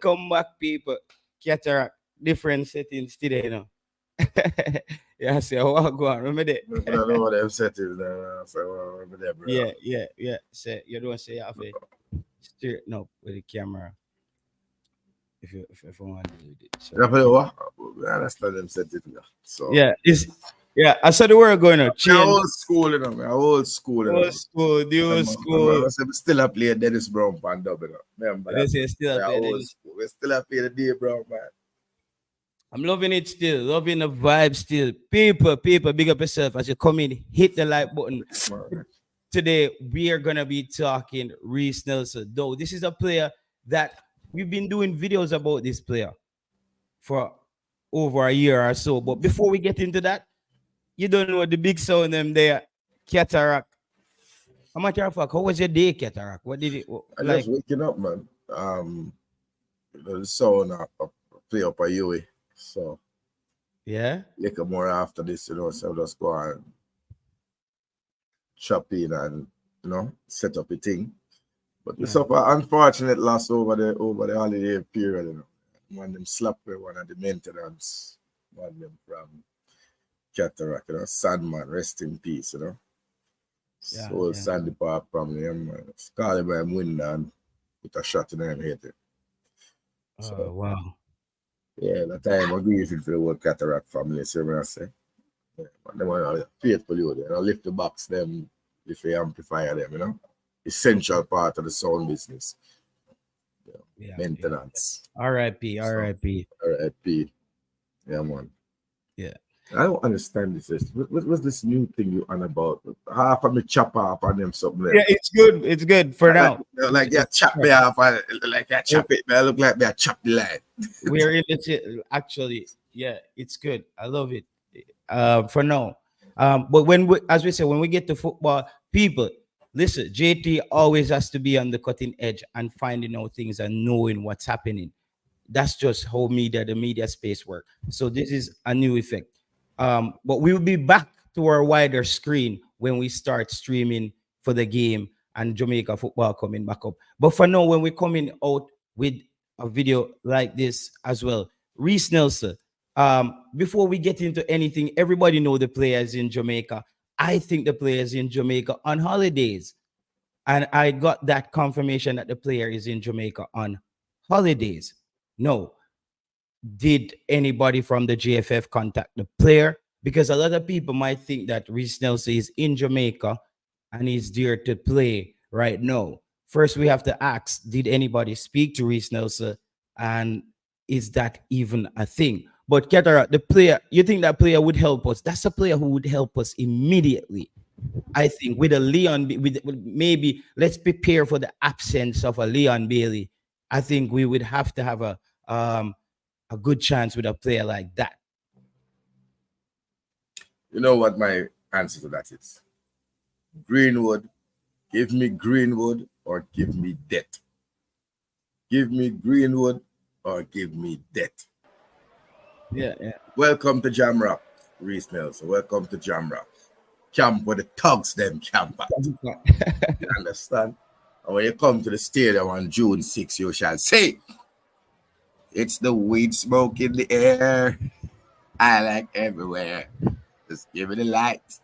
Welcome back, people. Cataract, different settings today, you know. Yeah, say, what go on? Remember that? I don't know what them settings there. So, remember that, bro. Yeah. Say, you don't say you have to straighten up with the camera. If you want to do it. So, Yeah, but what? I understand them settings. So, I saw the word going on. I'm old school, you know. I'm old school, you know. Old school, the old school. I still a play Dennis Brown Panda, you know. Remember They say still a play old school. We still a play the D Brown, man. I'm loving it still, loving the vibe still. People, big up yourself as you come in, hit the like button. Today, we are going to be talking Reiss Nelson. Though this is a player that we've been doing videos about this player for over a year or so. But before we get into that, you don't know the big sound them there, Cataract. How much of fuck? How was your day, Cataract? What did it I just waking up, man. The sound play up a UE. So yeah, little more after this, you know, so I'll just go and chop in and, you know, set up a thing. But we suffer unfortunate loss over the holiday period, you know. One of them slap one of the maintenance, one of them from Cataract, you know, Sandman, rest in peace, you know. So Sandy Park family, man. Call him by him window and put a shot in him head. So wow. Yeah, that time I agree for the whole Cataract family, see what I say. Yeah, but them are faithful, you know. Lift the box, them, lift the amplifier, them, you know. Essential part of the sound business. Maintenance. R.I.P. R.I.P. Yeah, man. Yeah. I don't understand this. What's this new thing you on about? Half of me chop off on them something. Yeah, it's good. It's good for now. Like chop me off, like chop it. I look like me chop the line. We're in the actually. Yeah, it's good. I love it. For now. But as we say, when we get to football, people listen. JT always has to be on the cutting edge and finding out things and knowing what's happening. That's just how the media space work. So this is a new effect. But we will be back to our wider screen when we start streaming for the game and Jamaica football coming back up. But for now, when we're coming out with a video like this as well, Reiss Nelson. Before we get into anything, everybody know the players in Jamaica. I think the players in Jamaica on holidays, and I got that confirmation that the player is in Jamaica on holidays. No. Did anybody from the GFF contact the player? Because a lot of people might think that Reiss Nelson is in Jamaica and he's there to play right now. First, we have to ask, did anybody speak to Reiss Nelson? And is that even a thing? But Cataract, the player, you think that player would help us? That's a player who would help us immediately. I think with a Leon, with maybe let's prepare for the absence of a Leon Bailey. I think we would have to have a good chance with a player like that. You know what my answer to that is? Greenwood. Give me Greenwood or give me debt. Give me Greenwood or give me debt. Yeah. Welcome to Jamrock, Reiss Nelson. Welcome to Jamrock. Camp where the thugs them camp at. You understand? And when you come to the stadium on June 6th, you shall say, it's the weed smoke in the air. I like everywhere. Just give it a light.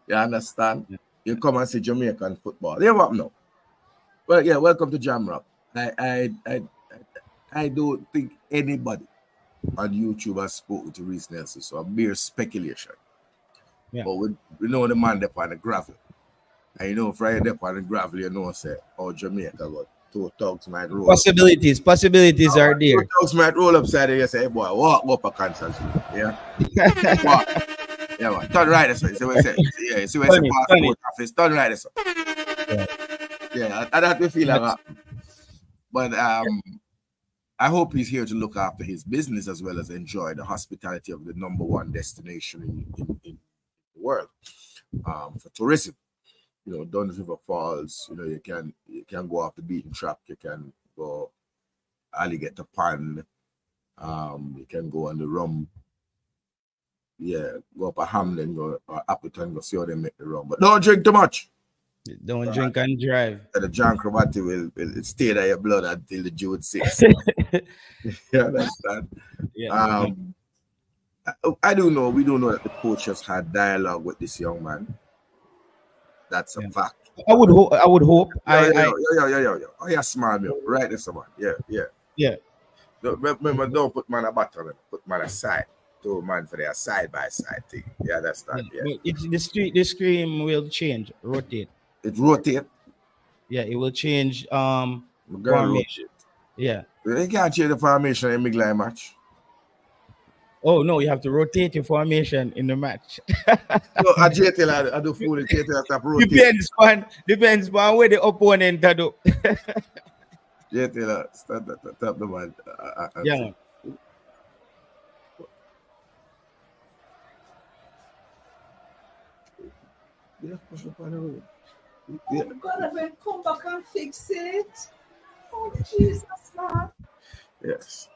You understand? Yeah. You come and see Jamaican football. You what now? Well, yeah, welcome to Jamrock. I don't think anybody on YouTube has spoken to Reiss Nelson, so a mere speculation. Yeah. But we know the man up on the gravel. And you know, Friday up on the gravel, you know, say, oh, Jamaica got two thugs might roll. Possibilities are there. Two thugs might roll upside there and say, hey, boy, walk up a concert. Yeah? Walk. Yeah, man. Turn right this way. See what I say? Yeah, see what I say? Passport office. Turn right this way. Yeah, I don't feel like that. But I hope he's here to look after his business as well as enjoy the hospitality of the #1 destination in the world for tourism. You know, Duns River Falls. You know, you can go off the beaten track. You can go Alligator Pond. You can go on the rum. Yeah, go up a Hamlin, go or Appleton, go see how they make the rum. But don't drink too much. Don't drink and drive. The John Cromartie will stay there your blood until the June 6th. You understand? Yeah. I do know, we do know that the coach has had dialogue with this young man. That's a fact. I would hope. Yo. Oh, yeah, smile me up. Right there, someone. Yeah. No, remember, don't put man a bottom, put man aside. Two man for their side by side thing. Yeah, that's that. Yeah. But the screen will change, rotate. It rotate. Yeah, it will change. Formation. Yeah. They can't change the formation in Migline match. Oh no, you have to rotate your formation in the match. No, I do fool. JTL stop rotate. Depends on where the opponent do. JTL stop the man. Yeah. Yeah, push up on the road. Yeah. I'm gonna come back and fix it. Oh Jesus, man. Yes.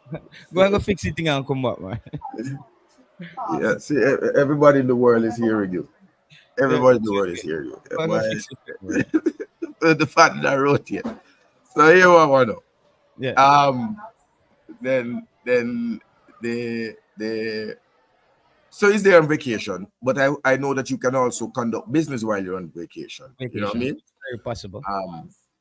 Go and go fix it and come back, man. Yeah, see, everybody in the world is hearing you. Everybody in the world is hearing you. The fact that I wrote it. So here I want to know. Yeah. Then so is there on vacation? But I know that you can also conduct business while you're on vacation. You know what I mean? Very possible.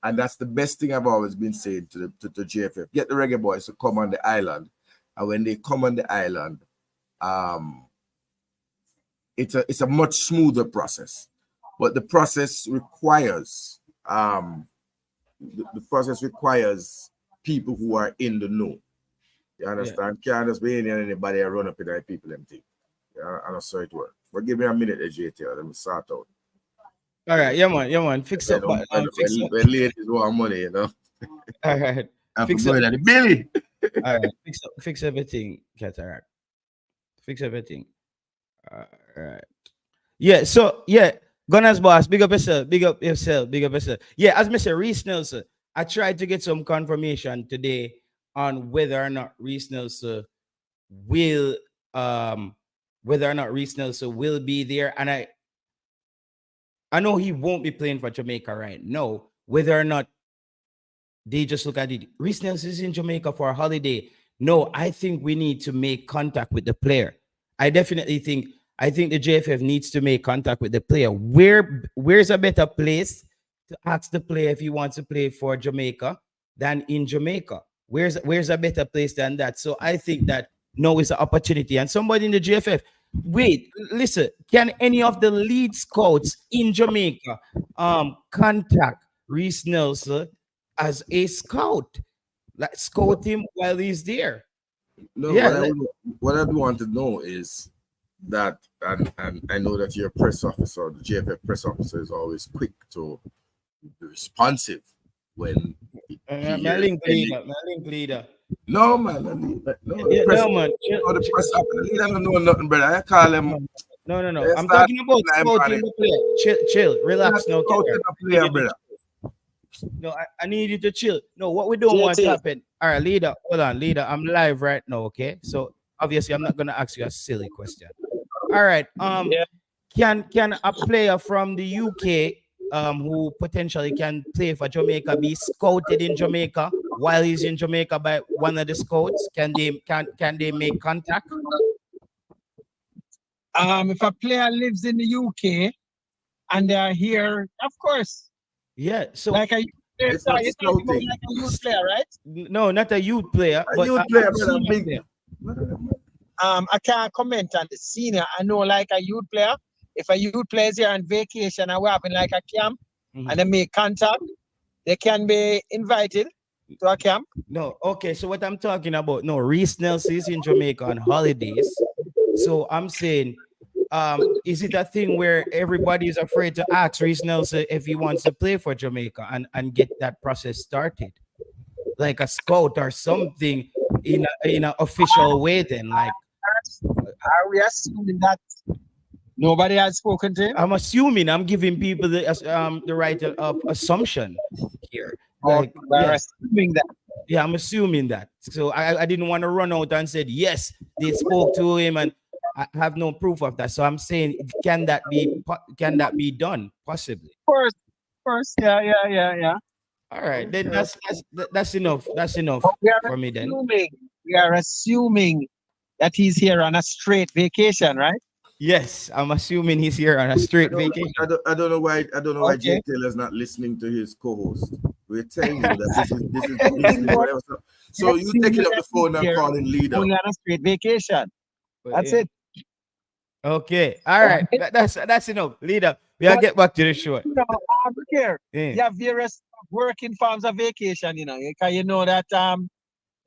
And that's the best thing I've always been saying to the JFF. Get the Reggaeboyz to come on the island, and when they come on the island, it's a much smoother process. But the process requires people who are in the know. You understand? Can't just be anybody run up in the people and thing. Yeah, I don't saw it work. But give me a minute, JT. Let me sort out. All right, yeah, man. Fix up. When ladies want money, you know. All right. Fix up. Billy. All right. Fix everything, Cataract. Fix everything. All right. Yeah. So yeah, Gunners boss, big up yourself. Yeah, as Mr. Reiss Nelson, I tried to get some confirmation today on whether or not Reiss Nelson will be there, and I know he won't be playing for Jamaica right now. Whether or not they just look at it, Reiss Nelson is in Jamaica for a holiday. No, I think we need to make contact with the player. I think the JFF needs to make contact with the player. Where's a better place to ask the player if he wants to play for Jamaica than in Jamaica? Where's a better place than that? So I think that now is an opportunity. And somebody in the JFF, wait, listen, can any of the lead scouts in Jamaica contact Reiss Nelson as a scout? Like scout him while he's there. No, yeah, what I want to know is that, and I know that your press officer, the JFF press officer, is always quick to be responsive when my link leader. No, man. The press officer don't know nothing, brother. I call him. No. I'm talking about scouting the player. Chill, relax now. Player, brother. No, I need you to chill. No, what we don't want to happen. All right, leader, hold on, leader. I'm live right now, okay? So obviously I'm not gonna ask you a silly question. All right. Can a player from the UK who potentially can play for Jamaica be scouted in Jamaica while he's in Jamaica by one of the scouts? Can they make contact? If a player lives in the UK and they are here, of course. Yeah, so like a youth player, right? No, not a youth player, but youth player, player. I can't comment on the senior. I know like a youth player. If a youth player is here on vacation and we're having like a camp and they make contact, they can be invited to a camp. No, okay. So what I'm talking about, no, Reiss Nelson is in Jamaica on holidays. So I'm saying, is it a thing where everybody is afraid to ask Reiss Nelson if he wants to play for Jamaica and get that process started? Like a scout or something in an official way then? Like, are we assuming that nobody has spoken to him? I'm assuming, I'm giving people the right of assumption here. Like, assuming that. Yeah, I'm assuming that. So I didn't want to run out and said, yes, they spoke to him and I have no proof of that. So I'm saying, can that be done? Possibly. first. Yeah. All right, then that's enough. That's enough But for me then. we are assuming that he's here on a straight vacation, right? Yes, I'm assuming he's here on a straight vacation. I don't know why Okay. Jay Taylor's not listening to his co-host. We're telling you that this is basically whatever. So you taking up the phone and calling leader. Only on a straight vacation. That's Yeah. it. Okay. All right. That's enough. Leader, we'll get back to the show. Look here. Yeah. You have various working forms of vacation, because you know that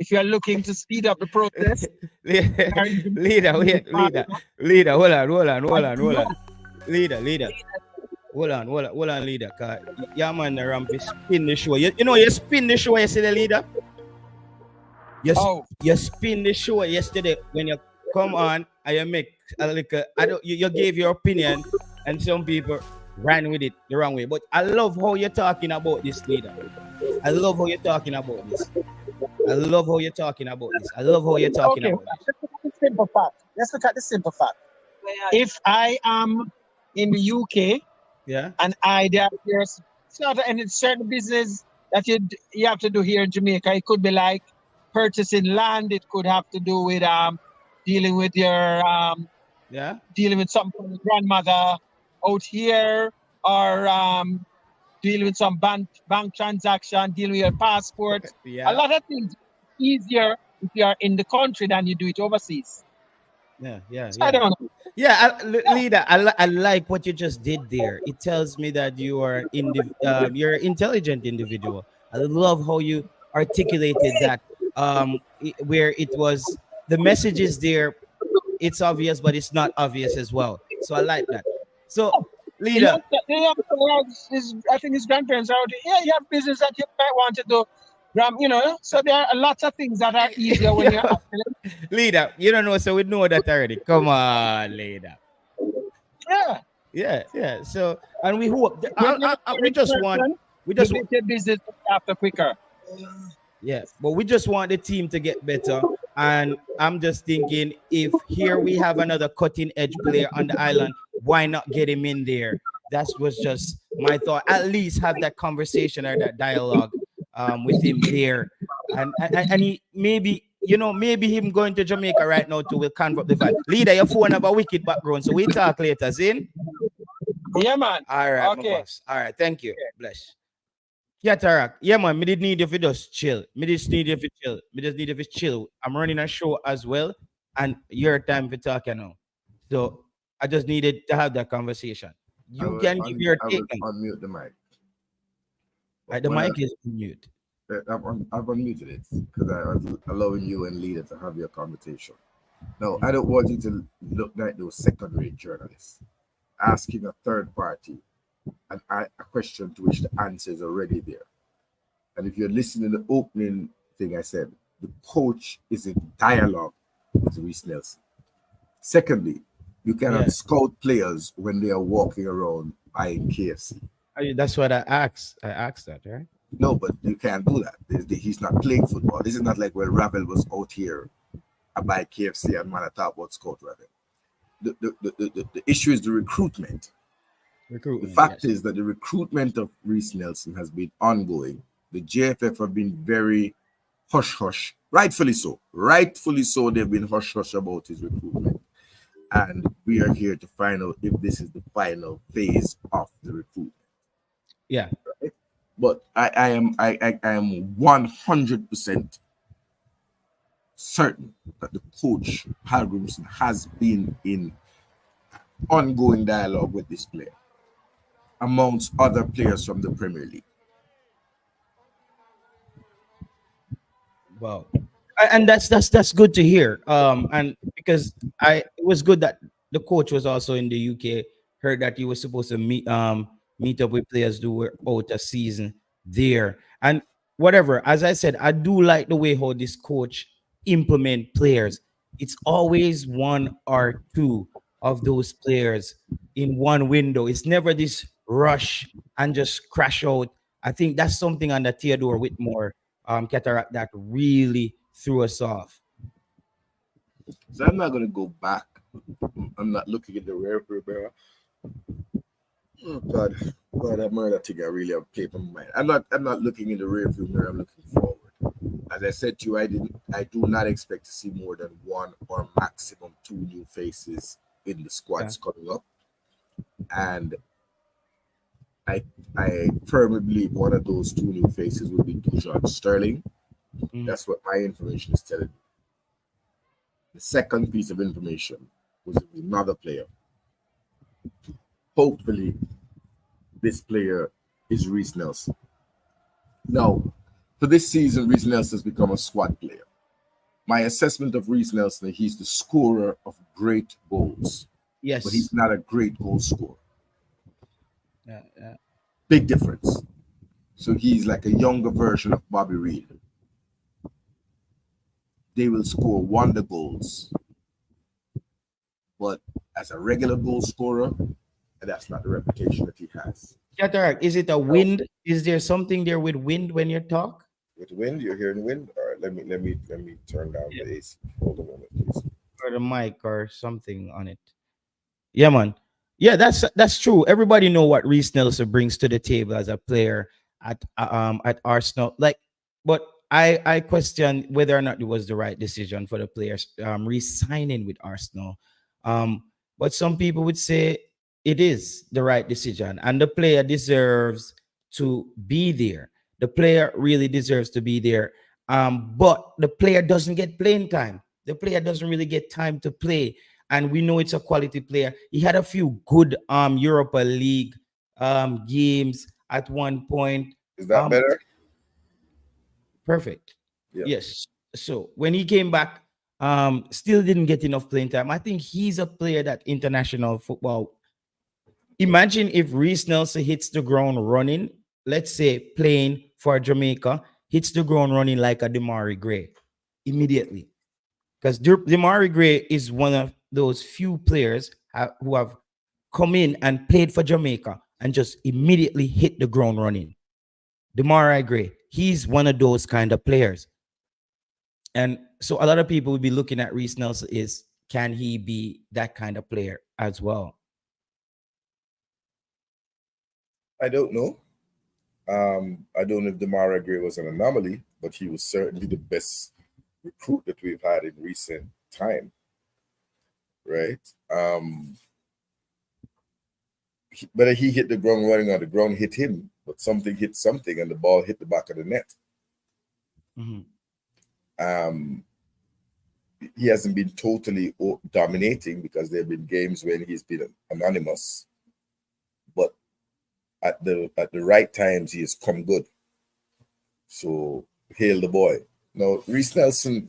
if you're looking to speed up the process, leader, hold on. Leader. Hold on, leader. Cause your man the ramp is spin the show. You spin the show yesterday, leader. You spin the show yesterday when you come on and you make you gave your opinion and some people ran with it the wrong way. But I love how you're talking about this, leader. I love how you're talking about this. Okay, let's look at the simple fact. If I am in the UK, and there's certain business that you have to do here in Jamaica. It could be like purchasing land. It could have to do with dealing with your dealing with some grandmother out here, or dealing with some bank transaction, dealing with your passport. A lot of things easier if you are in the country than you do it overseas. I don't know. Leader, I like what you just did there. It tells me that you are you're an intelligent individual. I love how you articulated that. Where it was the message is there, it's obvious, but it's not obvious as well. So I like that. So, leader, I think his grandparents are out here. Yeah, you have business that you might want to do. So there are lots of things that are easier when you're leader. You don't know, so we know that already. Come on, leader. Yeah. So, and we hope we just want business after quicker. Yeah, but we just want the team to get better. And I'm just thinking, if here we have another cutting edge player on the island, why not get him in there? That was just my thought. At least have that conversation or that dialogue with him there. And he maybe him going to Jamaica right now will convert the vibe. Leader, your phone have a wicked background, so we talk later, Zin. Yeah, man. All right, okay. My boss. All right, thank you. Okay. Bless. Yeah, Tarak. Yeah, man. Me did need you for just chill. Me just need you for chill. I'm running a show as well, and your time for talking now. So I just needed to have that conversation. You can give your take. Unmute the mic. The mic is mute. I've unmuted it because I was allowing you and leader to have your conversation. No, I don't want you to look like those second-rate journalists asking a third party a question to which the answer is already there. And if you're listening to the opening thing I said, the coach is in dialogue with Reiss Nelson. Secondly, you cannot scout players when they are walking around buying KFC. That's what I asked. I asked that, right? No, but you can't do that. He's not playing football. This is not like when Ravel was out here. I buy KFC and man, I thought about scout Ravel. The issue is the recruitment. The fact is that the recruitment of Reiss Nelson has been ongoing. The JFF have been very hush-hush, rightfully so. Rightfully so, they've been hush-hush about his recruitment. And we are here to find out if this is the final phase of the recruitment. Yeah. Right? But I am 100% certain that the coach, Hal Grimson, has been in ongoing dialogue with this player, amongst other players from the Premier League. Wow. And that's good to hear. And because it was good that the coach was also in the UK, heard that he was supposed to meet up with players who were out a season there. And whatever, as I said, I do like the way how this coach implement players. It's always one or two of those players in one window. It's never this rush and just crash out. I think that's something on the Theodore Whitmore cataract that really threw us off. So I'm not going to go back. I'm not looking at the rear mirror. Oh God, that murder thing I really have played on my mind. I'm not looking in the rearview mirror, I'm looking forward. As I said to you, I do not expect to see more than one or maximum two new faces in the squads coming up. And I firmly believe one of those two new faces will be Dujon Sterling. That's what my information is telling me. The second piece of information was another player. Hopefully, this player is Reiss Nelson. Now, for this season, Reiss Nelson has become a squad player. My assessment of Reiss Nelson, he's the scorer of great goals. Yes. But he's not a great goal scorer. Yeah. Big difference. So he's like a younger version of Bobby Reid. They will score wonder goals. But as a regular goal scorer, that's not the reputation that he has. Cataract, is it a wind? Is there something there with wind when you talk? With wind, you're hearing wind. All right, let me turn down the AC. Hold on a moment, please. Or the mic or something on it. Yeah, man. Yeah, that's true. Everybody know what Reiss Nelson brings to the table as a player at Arsenal. Like, but I question whether or not it was the right decision for the players re-signing with Arsenal. But some people would say it is the right decision, and the player deserves to be there. The player really deserves to be there. But the player doesn't get playing time. The player doesn't really get time to play. And we know it's a quality player. He had a few good Europa League games at one point. Is that better? Perfect. Yeah. Yes. So when he came back, still didn't get enough playing time. I think he's a player that international football. Imagine if Reiss Nelson hits the ground running, let's say playing for Jamaica, hits the ground running like a Demarai Gray immediately. Because Demarai Gray is one of those few players who have come in and played for Jamaica and just immediately hit the ground running. Demarai Gray, he's one of those kind of players. And so a lot of people will be looking at Reiss Nelson is, can he be that kind of player as well? I don't know. I don't know if Demarai Gray was an anomaly, but he was certainly the best recruit that we've had in recent time. Right? Whether he hit the ground running or the ground hit him, but something hit something and the ball hit the back of the net. He hasn't been totally dominating because there have been games when he's been anonymous, but at the right times he has come good. So hail the boy. Now Reiss Nelson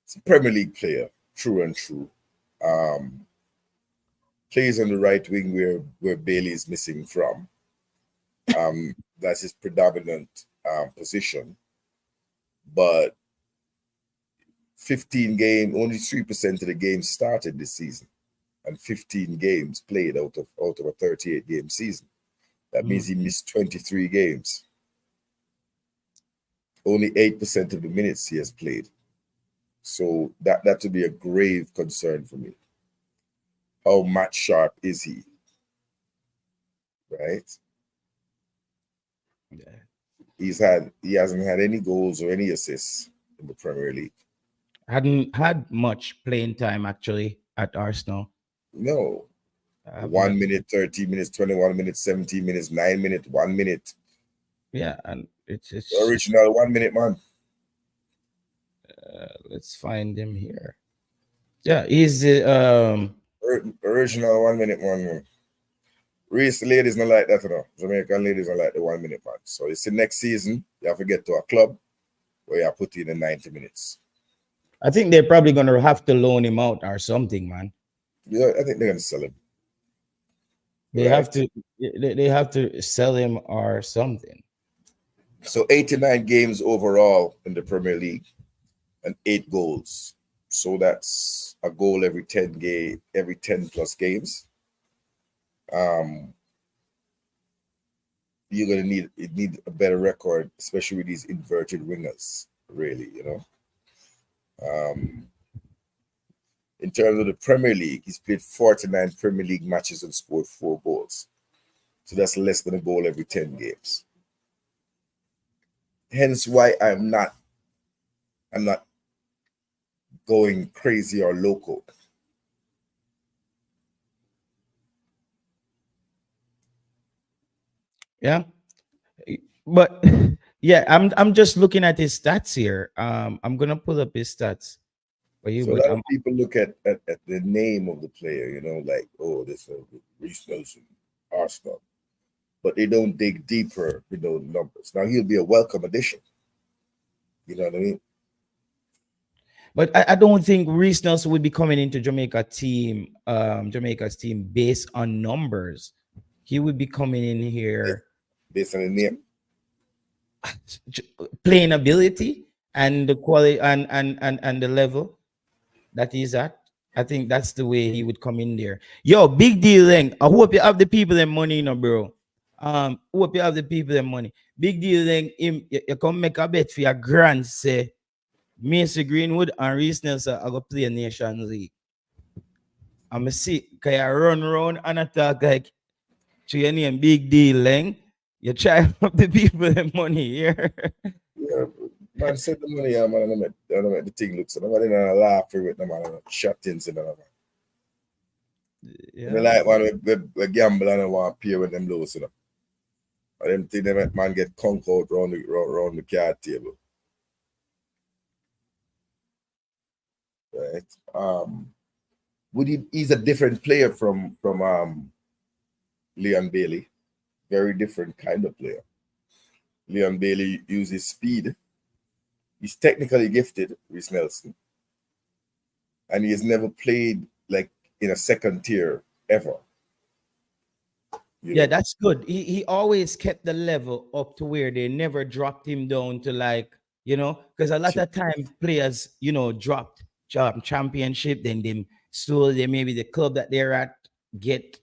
is a Premier League player, true and true. Plays on the right wing where Bailey is missing from. That's his predominant position. But 15 games, only 3% of the games started this season, and 15 games played out of a 38 game season. That means he missed 23 games. Only 8% of the minutes he has played. So that would be a grave concern for me. How match sharp is he? Right? Yeah. He hasn't had any goals or any assists in the Premier League. Hadn't had much playing time actually at Arsenal. No. 1 minute, 30 minutes, 21 minutes, 17 minutes, 9 minutes, 1 minute. Yeah, and it's the original 1 minute man. Let's find him here. Yeah, he's original 1 minute man. Reese ladies not like that, you know. Jamaican ladies don't like the 1 minute man. So it's the next season, you have to get to a club where you put in the 90 minutes. I think they're probably gonna have to loan him out or something, man. Yeah, I think they're gonna sell him. They have to sell him or something. So 89 games overall in the Premier League and 8 goals. So that's a goal every 10 plus games. You're gonna need a better record, especially with these inverted wingers, really, you know. In terms of the Premier League, he's played 49 Premier League matches and scored 4 goals. So that's less than a goal every 10 games. Hence why I'm not going crazy or local. Yeah. But yeah, I'm just looking at his stats here. I'm gonna pull up his stats for you, So a but lot of people look at the name of the player, you know, like, oh, this is Reiss Nelson, Arsenal. But they don't dig deeper, you know, the numbers. Now he'll be a welcome addition. You know what I mean? But I don't think Reiss Nelson would be coming into Jamaica's team based on numbers. He would be coming in here based on the name, playing ability and the quality and the level that he's at. I think that's the way he would come in there. Yo, big deal, then. I hope you have the people and money, you know, bro. Hope you have the people and money. Big deal, then. You come make a bet for your grand, say Macy Greenwood and Reiss Nelson are going to play a Nations League. I'm going to see, because you run around and attack like, to your name, big deal, Leng. You try up the people and money here. Yeah, man, send the money, man. I don't make the thing look so. Nobody don't laugh with them, man. Shot things in them, man. Yeah. They like, man, we gamble and want to pay with them lows, you know. And them thing, they make man get conk out round the card table. Right. He's a different player from Leon Bailey. Very different kind of player. Leon Bailey uses speed. He's technically gifted, Reiss Nelson. And he has never played like in a second tier ever. Yeah, that's good. He always kept the level up to where they never dropped him down to like, you know, because a lot of times players, you know, dropped championship, then them slowly maybe the club that they're at get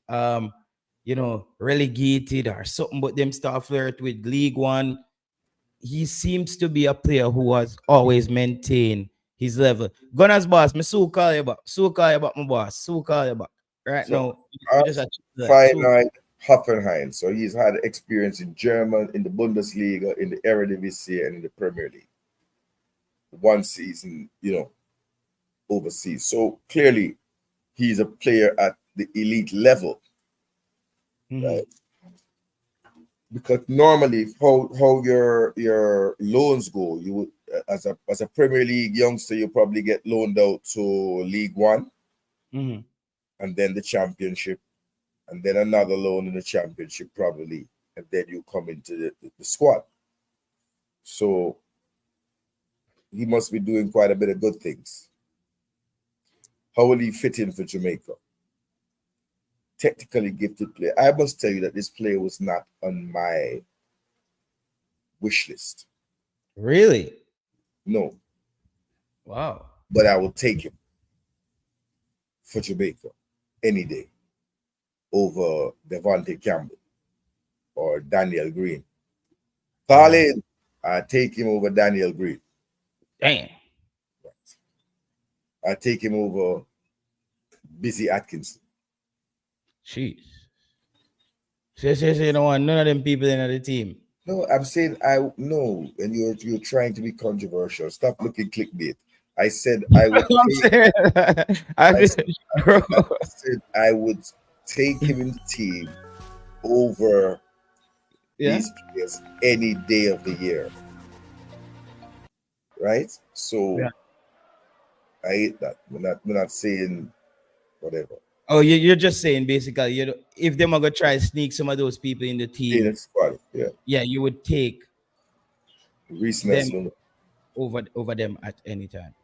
you know, relegated or something, but them start flirt with League One. He seems to be a player who has always maintained his level. Gunners boss, me so call you back. So call you back, my boss. So call you back. Right so, now. Finite Hoffenheim. So he's had experience in German, in the Bundesliga, in the Eredivisie, and in the Premier League. One season, you know, overseas. So clearly he's a player at the elite level. Right. Because normally how your loans go, you would as a Premier League youngster, you probably get loaned out to League One, and then the Championship, and then another loan in the Championship probably, and then you come into the squad. So he must be doing quite a bit of good things. How will he fit in for Jamaica? Technically gifted player. I must tell you that this player was not on my wish list. Really? No. Wow. But I will take him for Jamaica any day over Devontae Campbell or Daniel Green. Colin, I take him over Daniel Green. Damn. Right. I take him over Busy Atkinson. Jeez. So you don't want none of them people in the team. No, I'm saying no, and you're trying to be controversial. Stop looking clickbait. I said I would. I said I would take him in the team over these players any day of the year. Right? So I hate that. We're not saying whatever. Oh, you're just saying basically, you know, if them are gonna try to sneak some of those people in the team, yeah, you would take Reiss Nelson over them at any time.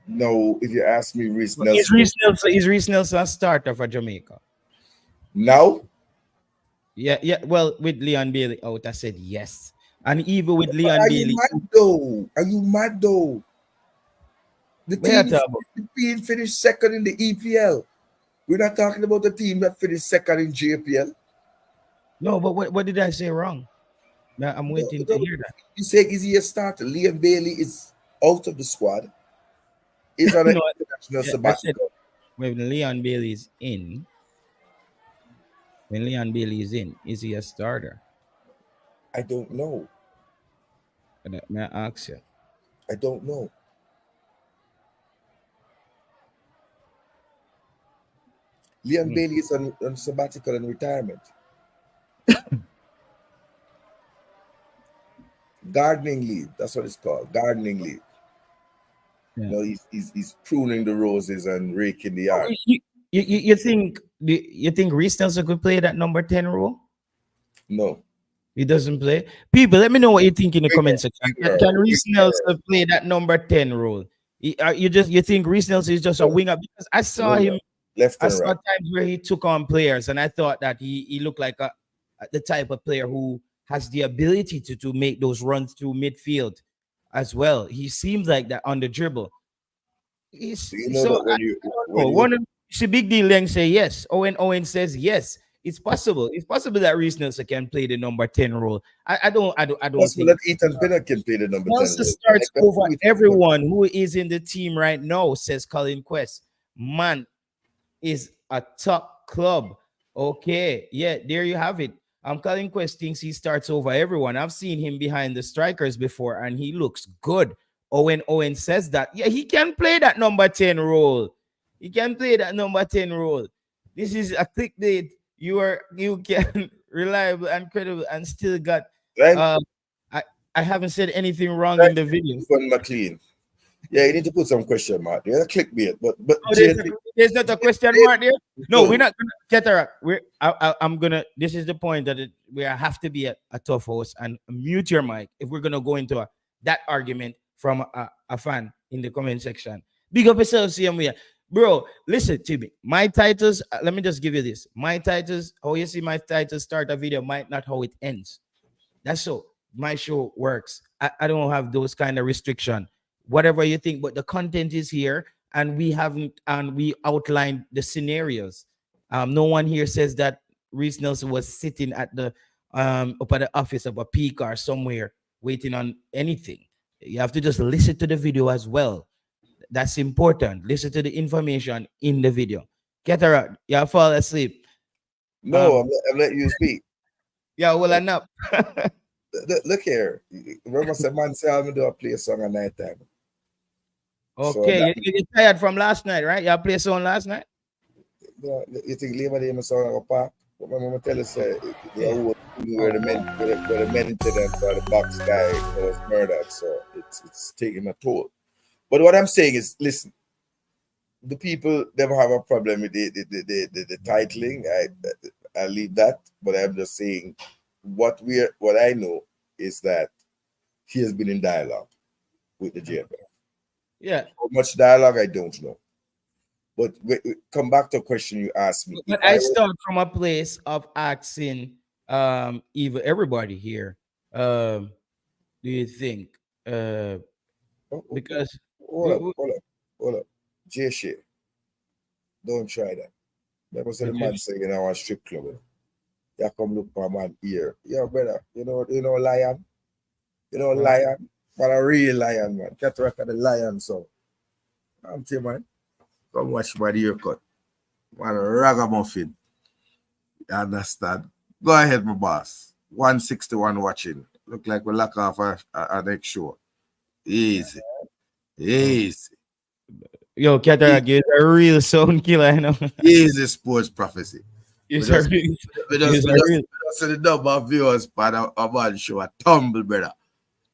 No, if you ask me, Reiss Nelson. Is Reiss Nelson a starter for Jamaica? Now? Yeah. Well, with Leon Bailey out, I said yes. And even with Leon Bailey. Are you mad though? The team finished second in the EPL. We're not talking about the team that finished second in JPL. No, but what did I say wrong? Now I'm waiting to hear that. You say is he a starter? Leon Bailey is out of the squad. He's on an international sabbatical. When Leon Bailey is in, when Leon Bailey is in? Is he a starter? I don't know. May I ask you? I don't know. Leon Bailey is on sabbatical and retirement. Gardening leave. That's what it's called. Gardening leave. Yeah. You know, he's pruning the roses and raking the yard. You think Reiss Nelson could play that number 10 role? No. He doesn't play. People, let me know what you think in the comment section. Can Reiss Nelson play that number 10 role? You think Reiss Nelson is just a winger? Because I saw him left and I saw right. times where he took on players, and I thought that he looked like the type of player who has the ability to make those runs through midfield as well. He seems like that on the dribble. You know that when you Big D Leng say yes. Owen says yes. It's possible. It's possible that Reiss Nelson can play the number 10 role. I don't possible think that Ethan Bennett can play the number 10 Nelson role. starts over everyone who is in the team right now, says Colin Quest. Man is a top club. Okay, yeah, there you have it. Colin Quest thinks he starts over everyone. I've seen him behind the strikers before, and he looks good. Owen says that. Yeah, he can play that number 10 role. He can play that number 10 role. This is a clickbait. You can reliable and credible and still got. Right? I haven't said anything wrong in the video. McLean. Yeah, you need to put some question mark. There's a clickbait, but there's not a question mark there. No, we're not gonna get her. I'm gonna. This is the point that we have to be a tough host and mute your mic if we're gonna go into that argument from a fan in the comment section. Big up yourself, CM. Bro, listen to me. My titles, let me just give you this. My titles, how you see my titles start a video might not how it ends. That's so my show works. I don't have those kind of restriction. Whatever you think, but the content is here, and we outlined the scenarios. No one here says that Reiss Nelson was sitting at the up at the office of a P car somewhere waiting on anything. You have to just listen to the video as well. That's important. Listen to the information in the video. Get her out. You fall asleep. No, I'm letting you speak. Yeah, well enough. Look here. Remember, some man say I'm do a play a song at night time. Okay, so you're tired from last night, right? You play a song last night? You think Labor Day is song at park? But my mama tell us where the maintenance or the box guy was murdered, so it's taking a toll. But what I'm saying is, listen, the people never have a problem with the titling. I leave that, but I'm just saying what I know is that he has been in dialogue with the JFL. Yeah. How much dialogue, I don't know. But come back to a question you asked me. But I start from a place of asking even everybody here. Do you think? Because hold up. J-Shea. Don't try that. Never say the man say, I want strip club. You come look for a man here. Yeah, brother. You know lion? Lion? But a real lion, man. Can't record the lion, so. I'm telling you, man. Come watch my haircut. Man, ragamuffin. You understand? Go ahead, my boss. 161 watching. Look like we lock off our next show. Easy. Yo, Cataract is a real sound killer, you know. Easy sports prophecy. We just see the number of viewers for our show a tumble, brother.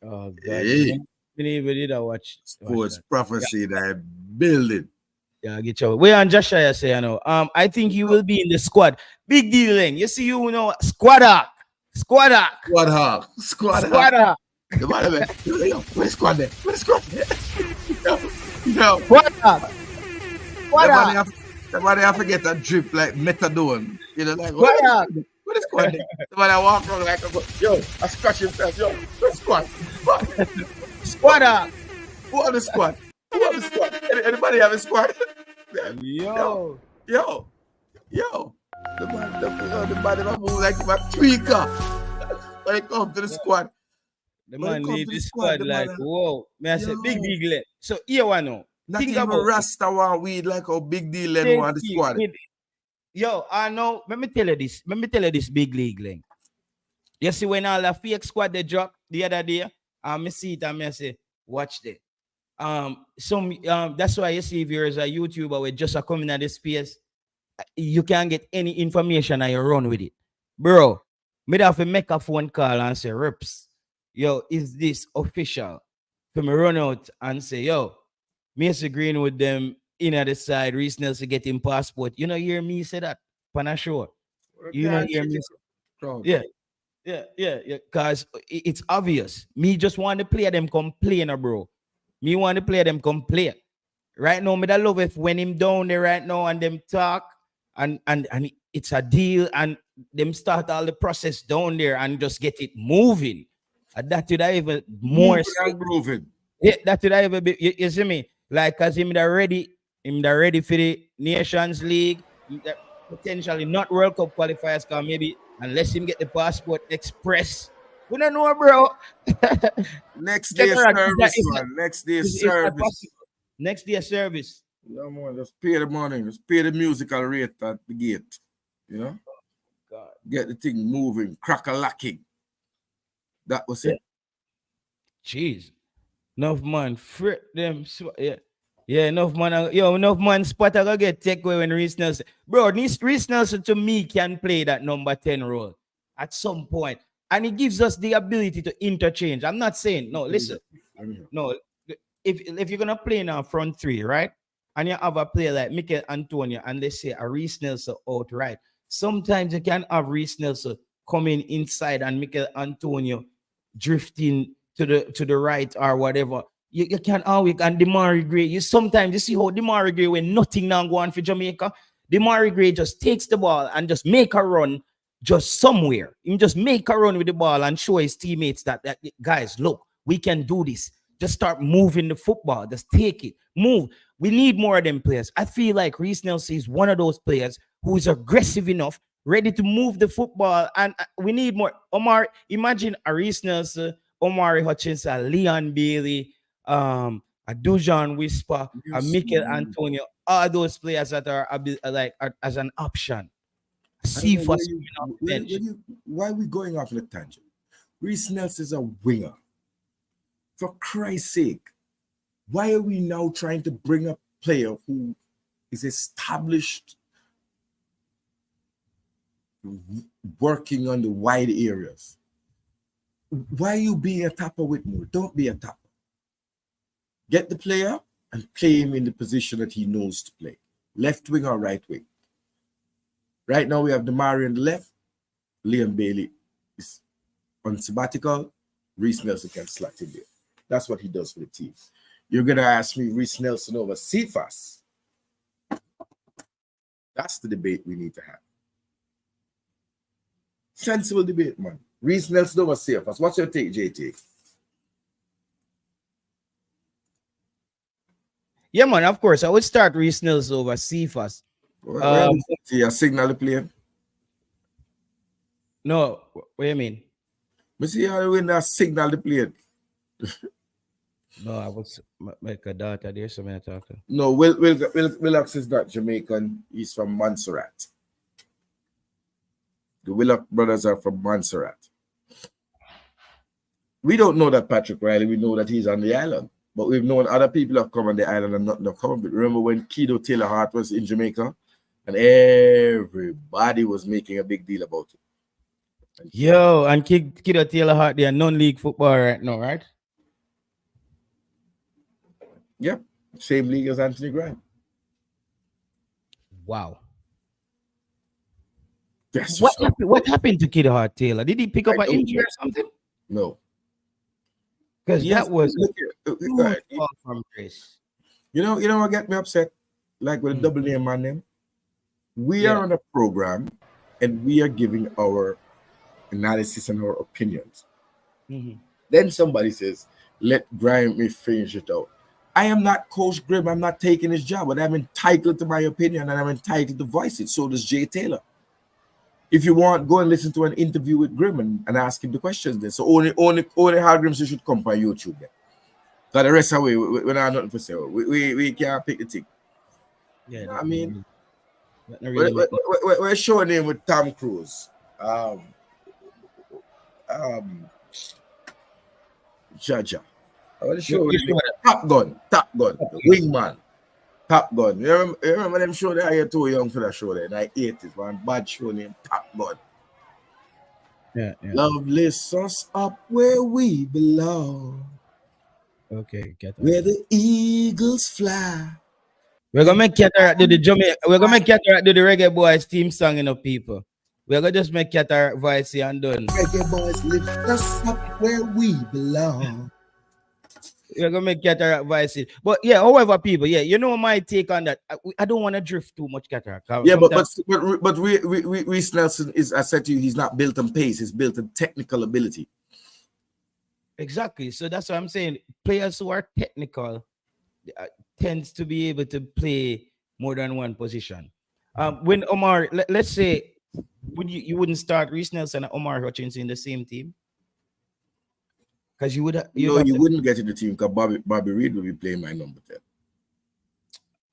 Oh, God. We need to watch sports prophecy that building. Yeah, get your way on Joshua say, you know. I think he will be in the squad. Big deal, then. You see, squad hawk. The man, where's squad there? Yo. Somebody have to get a drip like methadone. Like what is squad there? Somebody walk around like I scratch himself. Yo, where's squad? Squad. Who on the squad? Anybody have a squad? Yo. The man move like a tweaker. When it comes to the squad. The man need the squad like, whoa. May I say, big deal. So, here one now. Not even Rasta want weed like how big deal want the squad. Yo, I know. Let me tell you this. Let me tell you this big league link. You see, when all the fake squad they dropped the other day, I see it and I say, watch it. That's why you see if you're a YouTuber with just a coming at this space, you can't get any information and you run with it. Bro, me have to make a phone call and say, Rips, yo, is this official? For me run out and say, yo, me agreeing with them in at the side, Reiss Nelson getting passport. You know, hear me say that? Pana sure. You know, hear me say, yeah. Because it's obvious. Me just want to play them complainer, bro. Me want to play them complain. Right now, me that love if when him down there right now and them talk and it's a deal and them start all the process down there and just get it moving. And that would even more moving. Yeah, that would even be you see me? Like cause him that ready for the Nations League, potentially not World Cup qualifiers, because maybe unless him get the passport express. We don't know, bro. Next day service, man. Next day service. Next day service. Yeah, man, just pay the money. Just pay the musical rate at the gate. You know? God. Get the thing moving, crack-a-lacking. That was it. Jeez. Enough man, frick them. Yeah, enough man. Yo, enough man spot I get take away when Reiss Nelson. Bro, Reiss Nelson to me can play that number 10 role at some point. And it gives us the ability to interchange. I'm not saying, no, listen. No, if you're gonna play in our front three, right? And you have a player like Mikel Antonio, and let's say a Reiss Nelson out right. Sometimes you can have Reiss Nelson coming inside and Mikel Antonio drifting to the right or whatever. You can always and Demarai Gray. You sometimes you see how Demarai Gray when nothing now go on for Jamaica. Demarai Gray just takes the ball and just make a run just somewhere. He just make a run with the ball and show his teammates that guys, look, we can do this. Just start moving the football. Just take it. Move. We need more of them players. I feel like Reiss Nelson is one of those players who is aggressive enough, ready to move the football. And we need more. Omar, imagine a Reiss Nelson, Omari Hutchinson, Leon Bailey, a Dujan Whisper, a Mikel Antonio, all those players that are as an option. See for why are we going off the tangent? Reiss Nelson is a winger. For Christ's sake, why are we now trying to bring a player who is established working on the wide areas? Why are you being a tapper with me? Don't be a tapper. Get the player and play him in the position that he knows to play. Left wing or right wing. Right now we have Demarai on the left. Leon Bailey is on sabbatical. Reiss Nelson can slot in there. That's what he does for the team. You're going to ask me Reiss Nelson over Cephas. That's the debate we need to have. Sensible debate, man. Reiss Nelson over Cephas. What's your take, JT? Yeah, man, of course. I would start Reiss Nelson over Cephas. See a signal the plane? No, what do you mean? I see how when that signal the plane. No, I was make a daughter there, so I'm talking. No, Willox is not Jamaican. He's from Montserrat. The Willock brothers are from Montserrat. We don't know that Patrick Riley. We know that he's on the island. But we've known other people have come on the island and not come. But remember when Kido Taylor Hart was in Jamaica and everybody was making a big deal about it. Yo, and Kido Taylor Hart, they are non-league football right now, right? Yep. Same league as Anthony Grant. Wow. Yes. What happened to Kido Hart Taylor? Did he pick up an injury or something? No. Because that was from Chris. You know what get me upset? Like with a double name on them. We are on a program and we are giving our analysis and our opinions. Then somebody says, let Graham finish it out. I am not Coach Grimm. I'm not taking his job, but I'm entitled to my opinion and I'm entitled to voice it. So does Jay Taylor. If you want, go and listen to an interview with Grimm and ask him the questions there. So only Hard Grims should come by YouTube there. So the rest of the way, we not nothing for sale. We can't pick the thing. Yeah, you know what I mean? We're showing him with Tom Cruise. Jaja. I want to show you Top Gun, the Wingman, Top Gun. You remember them show there? You're too young for that show there. In the 80s, one bad show named Top Gun. Yeah. Love lifts us up where we belong. Okay, get that. Where the eagles fly. We're gonna make Cataract do the Jamaica. We're gonna make Cataract do the Reggaeboyz theme song, people. We're gonna just make Cataract voice and done. Reggaeboyz lift us up where we belong. We're gonna make Cataract voice it. But yeah, however, people, you know my take on that. I don't want to drift too much Cataract. Yeah, but Reiss Nelson is, I said to you, he's not built on pace, he's built on technical ability. Exactly. So that's what I'm saying. Players who are technical tends to be able to play more than one position. When Omar, let's say, you wouldn't start Reiss Nelson and Omar Hutchinson in the same team? Because you would. You wouldn't get in the team because Bobby Reed will be playing my number 10.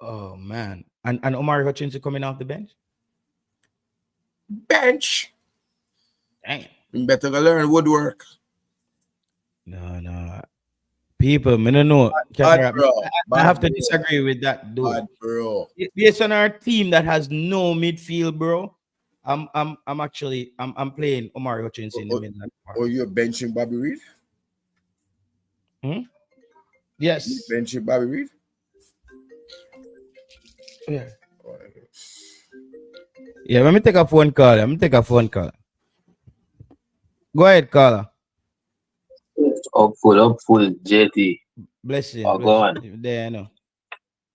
Oh man, and Omar Hutchinson coming off the bench. Bench. Dang. You better learn woodwork. No. People, I don't know. I have to disagree with that, dude. Bad, bro. Based on our team that has no midfield, bro, I'm playing Omar Hutchinson in the middle. Or you're benching Bobby Reed? Yes. You're benching Bobby Reed? Yeah. Yeah, let me take a phone call. Go ahead, caller. Hopeful, JT. Bless you. Oh, go on. There, I know.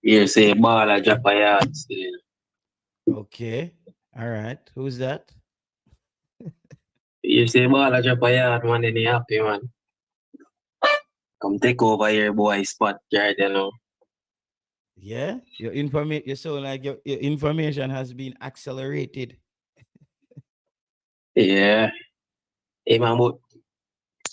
You say ball at Japan still. Okay. All right. Who's that? You say ball at Japan, man, and you happy, man. Come take over here, boy, spot right, you know. Yeah, your information. You sound like your information has been accelerated. Yeah. Hey, man, but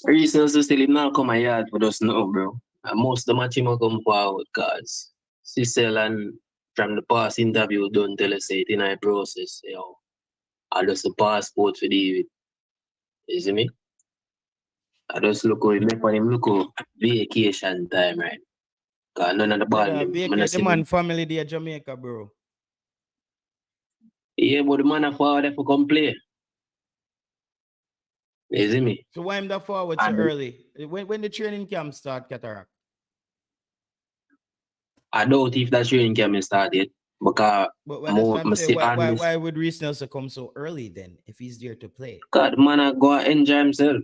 Reese Nelson still not come a yard for us now, bro. And most of the match him come forward because Cecil and from the past interview don't tell us it in our process, you know. I just a passport for David. You see me? I just look how make for him look how vacation time, right? Cause none of the ball. The man family there Jamaica, bro. Yeah, but the man are forward for come play. You see me? So why am that forward so early? When the training camp start, Cataract? I doubt if that training camp started because why would Reiss Nelson come so early then if he's there to play? God, man, I go enjoy himself.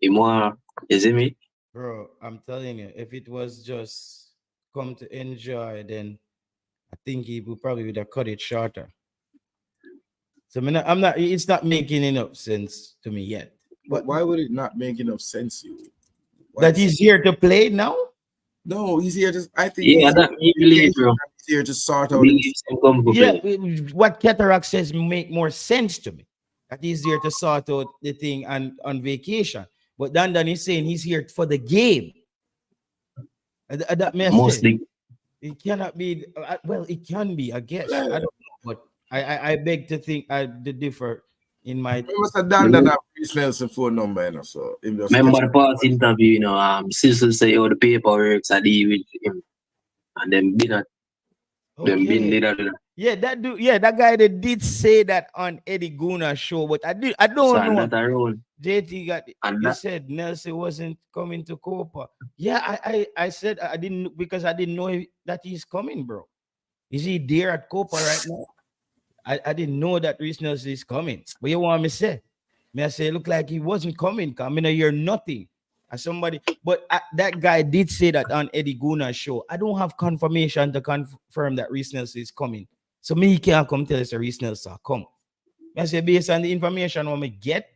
You see me? Bro, I'm telling you, if it was just come to enjoy, then I think he would probably have cut it shorter. So it's not making enough sense to me yet. But why would it not make enough sense to you? That he's here to play now? No, he's here to, I think he's here to sort out. Yeah, what Cataract says make more sense to me. That he's here to sort out the thing and on vacation. But Dan is saying he's here for the game. That mostly it cannot be. Well, it can be, I guess. I don't know, but I beg to think I differ in my. We must have done that Reiss Nelson phone number, you know. So remember the past interview, you know, Cecil say all the paperwork I deal with him, and then been at them been there. Yeah, that dude. Yeah, that guy that did say that on Eddie Guna's show, but I don't know. JT he said Nelson wasn't coming to Copa. Yeah, I said I didn't because I didn't know that he's coming, bro. Is he there at Copa right now? I didn't know that Reiss Nelson is coming. But you want me to say? I say look like he wasn't coming. I mean, I hear nothing. That guy did say that on Eddie Guna's show. I don't have confirmation to confirm that Reiss Nelson is coming. So me can't come tell us that Reiss Nelson come. I say based on the information when we get,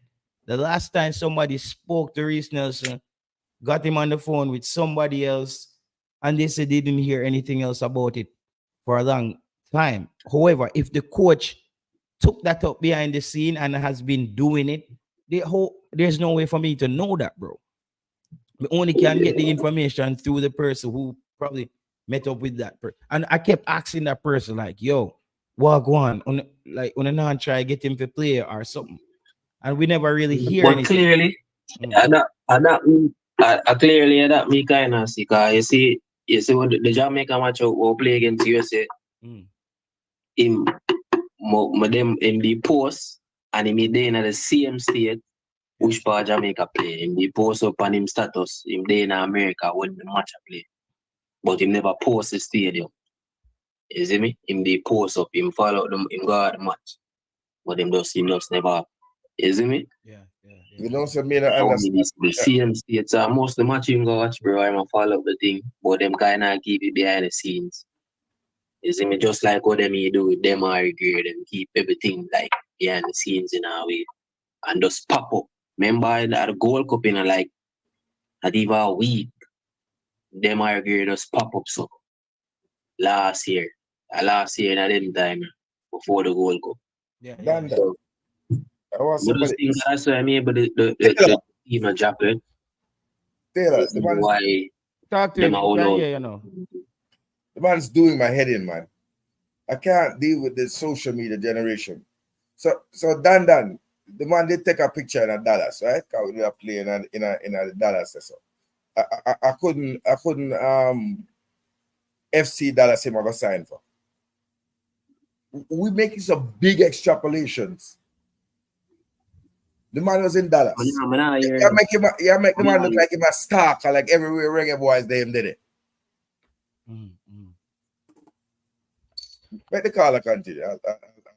the last time somebody spoke to Reiss Nelson, got him on the phone with somebody else, and they said they didn't hear anything else about it for a long time. However, if the coach took that up behind the scene and has been doing it, there's no way for me to know that, bro. We only can get the information through the person who probably met up with that person. And I kept asking that person, like, yo, what go on? Like, when I try get him to play or something. And we never really hear But anything. clearly, I clearly that me kind of see. Cause you see what the Jamaica match will play against USA. Him, them in the post, and him there in the same state which part Jamaica play. Him the post up on him status. Him there in America when the match play, but him never post the stadium. You see me? Him the post up. Him follow them. Him go out the match, but him just never. You see me? Yeah. You know, so me not understand. The same states most of the match you go watch, bro. I'm a follow up the thing, but them kind of keep it behind the scenes. You see me? Just like what them do with them argue, them keep everything like behind the scenes in a way, and just pop up. Remember at the Gold Cup in like not even a week, them argue just pop up so last year in at them time before the Gold Cup. Done that. So, I want but somebody. those things that's why I'm able the team are dropping. Taylor, The why Talk to them him. are all Yeah, you know. the man's doing my head in, man. I can't deal with this social media generation. So Dan, the man did take a picture in Dallas, right? Because we were playing in a Dallas. So I couldn't FC Dallas him ever sign for. We making some big extrapolations. The man was in Dallas. You make the man look like him a stalker, like everywhere Reggaeboyz they him did it. Make the caller continue.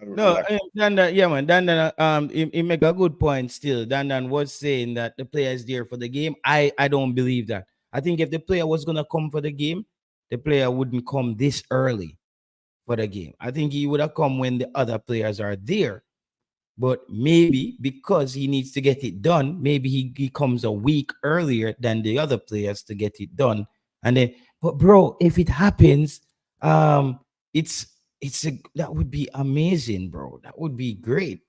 No, Dan, he make a good point still. Dan was saying that the player is there for the game. I don't believe that. I think if the player was gonna come for the game, the player wouldn't come this early for the game. I think he would have come when the other players are there. But maybe because he needs to get it done, maybe he comes a week earlier than the other players to get it done. And then, but bro, if it happens, that would be amazing, bro. That would be great.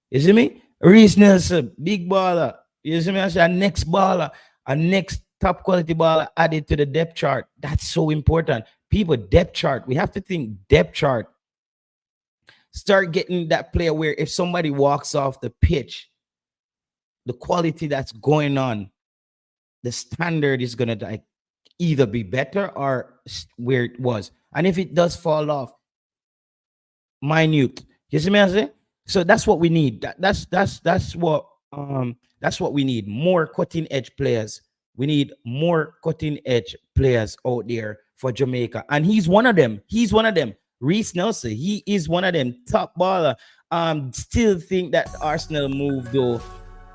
You see me? Reiss Nelson, big baller. You see me? I say a next baller, a next top quality baller added to the depth chart. That's so important. People, depth chart. We have to think depth chart. Start getting that player where if somebody walks off the pitch, the quality that's going on, the standard is gonna like either be better or where it was. And if it does fall off, minute. You see me? I say? So that's what we need. That's what we need. More cutting edge players. We need more cutting edge players out there for Jamaica, and he's one of them. Reiss Nelson, he is one of them top baller. Still think that Arsenal move though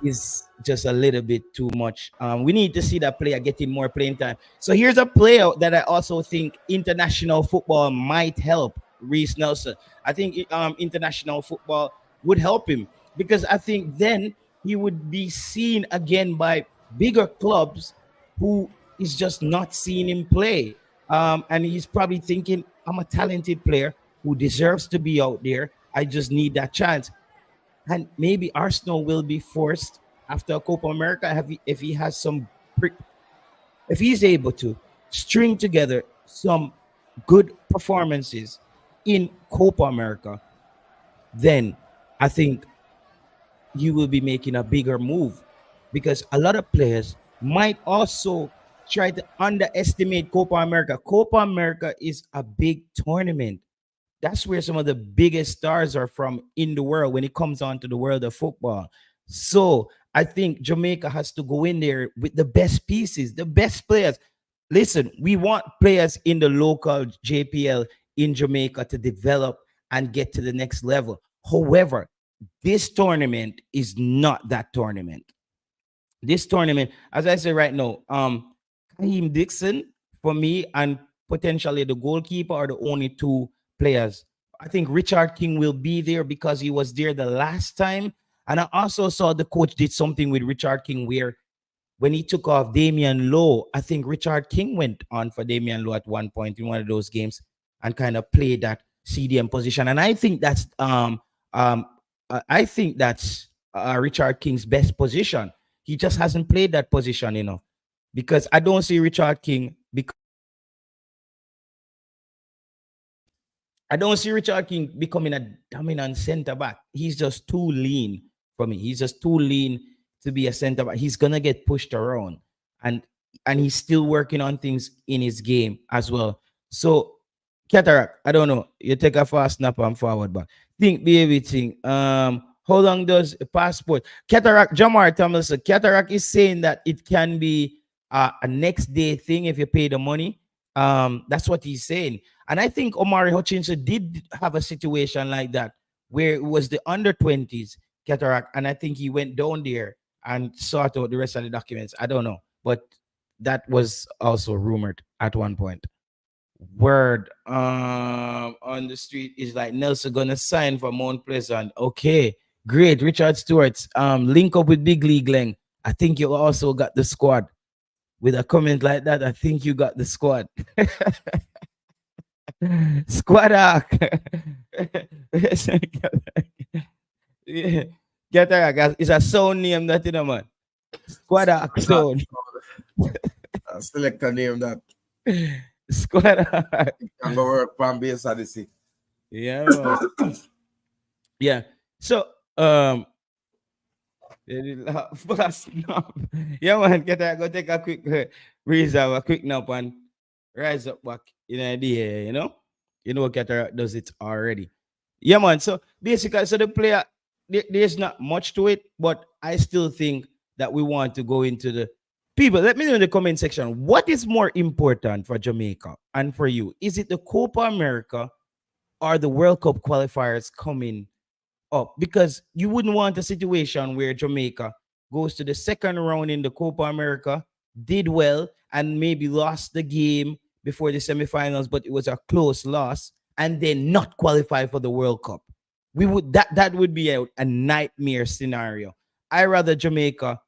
is just a little bit too much. We need to see that player getting more playing time. So here's a player that I also think international football might help. Reiss Nelson. I think international football would help him because I think then he would be seen again by bigger clubs who is just not seeing him play. And he's probably thinking, I'm a talented player who deserves to be out there. I just need that chance. And maybe Arsenal will be forced after Copa America if he has if he's able to string together some good performances in Copa America, then I think you will be making a bigger move because a lot of players might also try to underestimate Copa America. Copa America is a big tournament. That's where some of the biggest stars are from in the world when it comes on to the world of football. So I think Jamaica has to go in there with the best pieces, the best players. Listen, we want players in the local JPL in Jamaica to develop and get to the next level. However, this tournament is not that tournament. This tournament, as I say right now, Kaheem Dixon, for me, and potentially the goalkeeper are the only two players. I think Richard King will be there because he was there the last time. And I also saw the coach did something with Richard King where when he took off Damian Lowe, I think Richard King went on for Damian Lowe at one point in one of those games and kind of played that CDM position. And I think that's Richard King's best position. He just hasn't played that position enough because I don't see Richard King because I don't see Richard King becoming a dominant center back. He's just too lean for me. He's just too lean to be a center back. He's gonna get pushed around, and he's still working on things in his game as well. So Cataract, I don't know. You take a fast snap and forward back. Think baby thing. How long does a passport? Cataract, Jamar Thomas, Cataract is saying that it can be a next day thing if you pay the money. That's what he's saying. And I think Omari Hutchinson did have a situation like that where it was the under 20s Cataract, and I think he went down there and sort out the rest of the documents. I don't know, but that was also rumored at one point. Word on the street is like Nelson gonna sign for Mount Pleasant. Okay, great. Richard Stewart, link up with Big League Glenn. I think you also got the squad. With a comment like that, I think you got the squad. Squad arc. Yeah. Cataract, it's a sound name that, you know, man. Squad arc sound. I select a name that Squad arc. can go work from base of the city. Yeah, man. Yeah. So, yeah, man, go take a quick reserve, a quick nap and rise up back in the air, you know? You know, Cataract does it already. Yeah, man. So basically, so the player, there's not much to it, but I still think that we want to go into the people. Let me know in the comment section, what is more important for Jamaica and for you? Is it the Copa America or the World Cup qualifiers coming up? Because you wouldn't want a situation where Jamaica goes to the second round in the Copa America, did well, and maybe lost the game before the semifinals, but it was a close loss, and then not qualify for the World Cup. We would that would be a nightmare scenario. I rather Jamaica,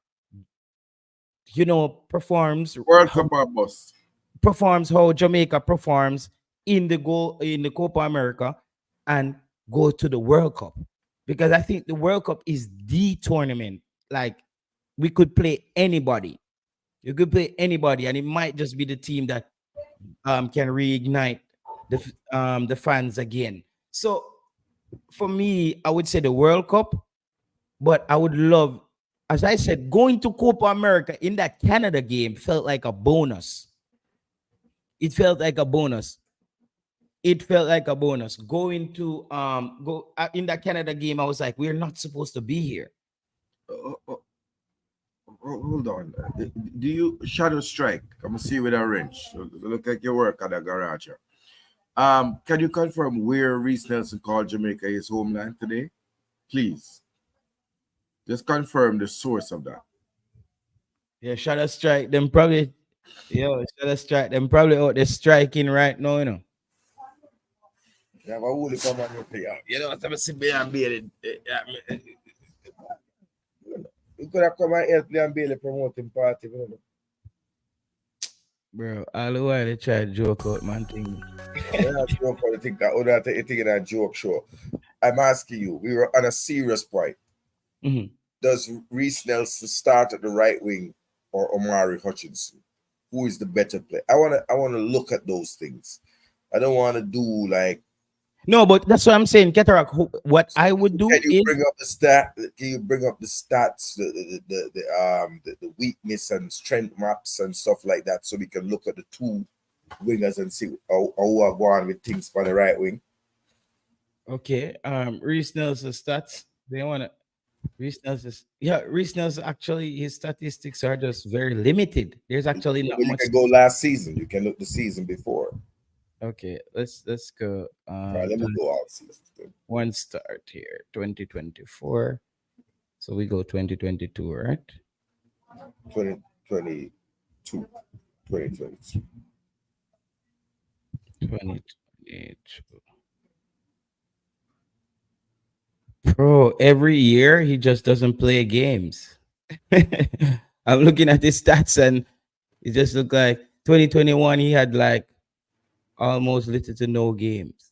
you know, performs World Cup or bust. Performs how Jamaica performs in the Copa America and go to the World Cup. Because I think the World Cup is the tournament. Like, we could play anybody. You could play anybody, and it might just be the team that can reignite the fans again. So for me, I would say the World Cup, but I would love, as I said, going to Copa America in that Canada game felt like a bonus. It felt like a bonus. It felt like a bonus. Going to go in that Canada game, I was like, we're not supposed to be here. Hold on. Do you shadow strike? Come see with a wrench. Look like you work at a garage here. Can you confirm where Reiss Nelson called Jamaica his homeland today? Please. Just confirm the source of that. Yeah, shadow strike. Them probably, shadow strike. Them probably out there striking right now, you know. You have a woolly come on your pay out. You know what I'm saying? And Bailey. You could have come and help me and Bailey promoting party, you know. Bro, all the while they try to joke out, man. Thing. I don't joke out, think in a joke show. I'm asking you, we were on a serious point. Mm-hmm. Does Reiss Nelson start at the right wing or Omari Hutchinson? Who is the better player? I wanna look at those things. I don't want to do like. No, but that's what I'm saying, Cataract. What I would do Can you is bring up the stat? Can you bring up the stats, the weakness and strength maps and stuff like that, so we can look at the two wingers and see how are going with things for the right wing? okay. Reiss Nelson stats. They wanna Reiss Nelson actually his statistics are just very limited. There's actually not You much. can go last season. You can look the season before. Okay, let's go. Right, let me go out season. One start here, 2024. So we go 2022, right? 2022. 2022. Bro, every year he just doesn't play games. I'm looking at his stats and it just looked like 2021 he had like almost little to no games.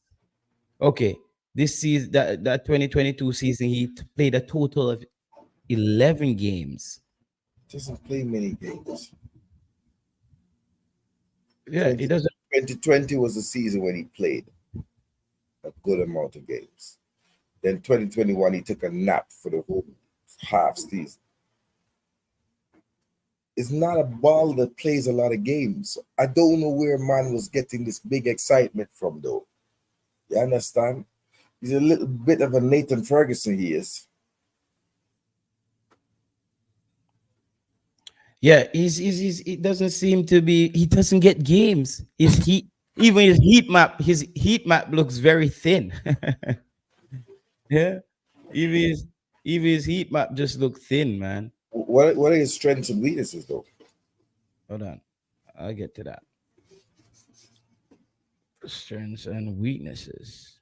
Okay, this season, that 2022 season, he played a total of 11 games. Doesn't play many games. Yeah, he doesn't. 2020 was the season when he played. a good amount of games. Then 2021, he took a nap for the whole half season. It's not a ball that plays a lot of games. I don't know where man was getting this big excitement from, though. You understand? He's a little bit of a Nathan Ferguson, he is. Yeah, he doesn't seem to be. He doesn't get games. His heat map looks very thin. Yeah, even his heat map just look thin, man. What are his strengths and weaknesses, though? Hold on, I'll get to that. Strengths and weaknesses.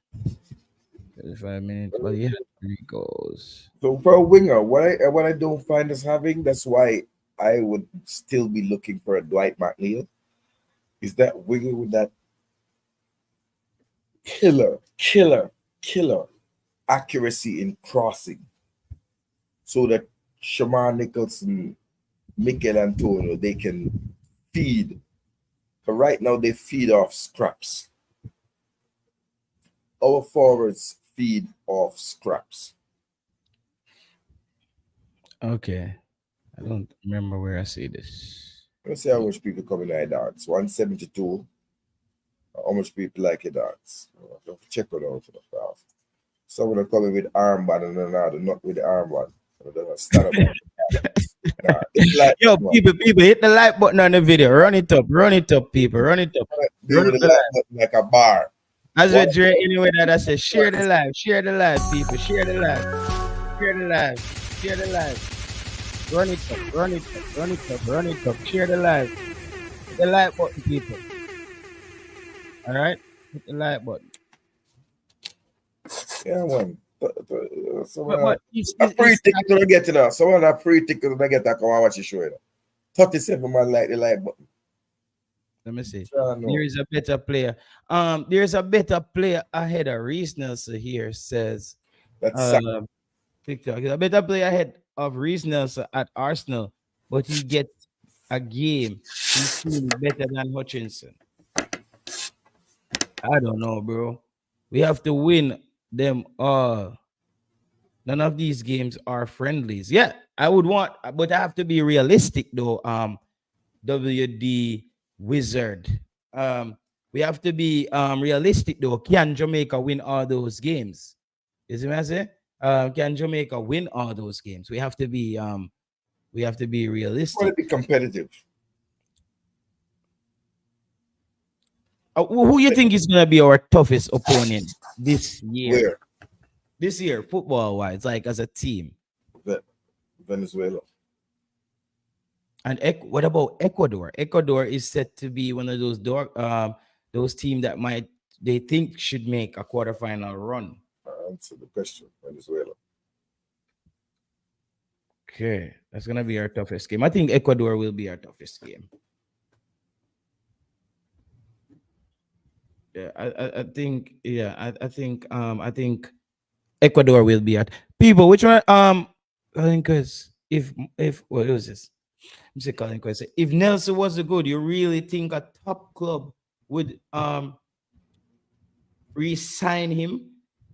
35 minutes. Well, yeah, 3 goals. So for a winger, what I don't find us having, that's why I would still be looking for a Dwight McNeil, is that winger with that killer accuracy in crossing, so that Shamar Nicholson, Mikel Antonio, they can feed. But right now they feed off scraps. Our forwards feed off scraps. Okay, I don't remember where I see this. Let's see how much people come in our dance. 172. How much people like your dance? Check it out. Someone are coming with armband and another not with the armband. Yo, people, hit the like button on the video. Run it up, people. Run it up. Run the like button like a bar. As we drink anyway that I say, share the live, people. Share the live. Run it up. Share the live. Hit the like button, people. All right, hit the like button. Yeah, man. But a free ticket to get it now. Someone a free ticket to get that come and watch the show. 37 man like the like button. Let me see. There is a better player. There's a better player ahead of Reiss Nelson here, says TikTok. There's a better player ahead of Reiss Nelson at Arsenal, but he gets a game. He's doing better than Hutchinson. I don't know, bro. We have to win them all. None of these games are friendlies. Yeah, I would want, but I have to be realistic though. WD Wizard. We have to be realistic though. Can Jamaica win all those games? You see what I say? Can Jamaica win all those games? We have to be realistic. Want to be competitive. Who you think is gonna be our toughest opponent this year? Where? This year, football-wise, like as a team. Venezuela. And what about Ecuador? Ecuador is set to be one of those teams that they think should make a quarterfinal run. Answer the question. Venezuela. Okay, that's gonna be our toughest game. I think Ecuador will be our toughest game. Yeah, I think Ecuador will be at people. Which one? Because if what was this? I'm saying calling question. If Nelson was good, you really think a top club would re-sign him?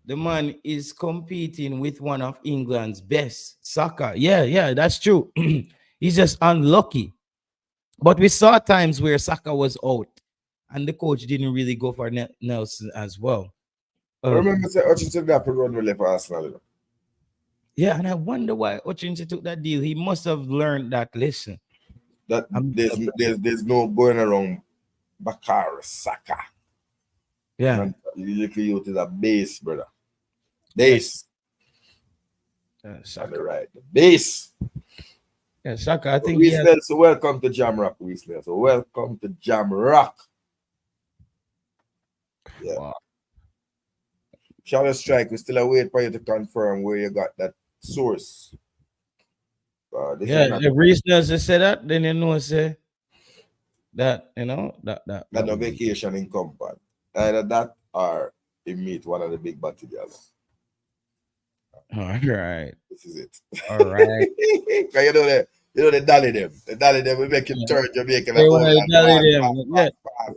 The man is competing with one of England's best soccer. Yeah, that's true. He's just unlucky. But we saw times where Saka was out, and the coach didn't really go for Nelson as well. I remember saying Hutchinson that run with left Arsenal. Yeah, and I wonder why Hutchinson took that deal. He must have learned that lesson. That there's no going around Bakar Saka. Yeah, and the little youth is a base, brother. Base. Saka. Right, the base. Yeah, Saka. I think. Reiss Nelson, welcome to Jamrock, Reiss Nelson. Welcome to Jamrock. Yeah. Wow. Shadow Strike, we still await for you to confirm where you got that source. If Reiss Nelson said that, then you know say that that no vacation in compound. Either that or he meet one of the big bad together. All right. This is it. All right. Can you know that? You know, they dolly them. They dolly them. We make him turn Jamaican. They want to dolly them.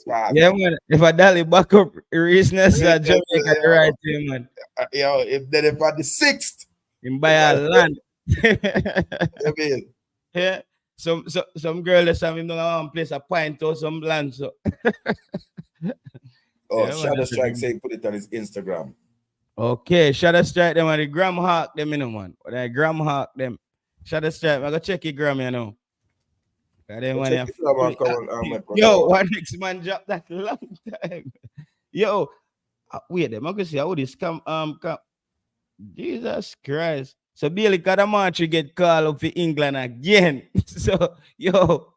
Fast. Yeah, man. If I dolly back up, Reiss Nelson, Jamaica, the right thing, man. Yo, if then if on the 6th, In buy a land. I mean, Yeah. Some girl that's having no place a pint or some land. So oh, Yeah, Shadow man. Strike saying put it on his Instagram. okay, Shadow Strike them and the gram hawk them, you know, man. Or the gram hawk them. Shadow Strike, I go check your gram, you know. Check it out, man. Come on, Yo, one next man drop that long time. Yo, wait, them. I can see how this come. Jesus Christ. So Billy Kadamachi get called up for England again. So yo,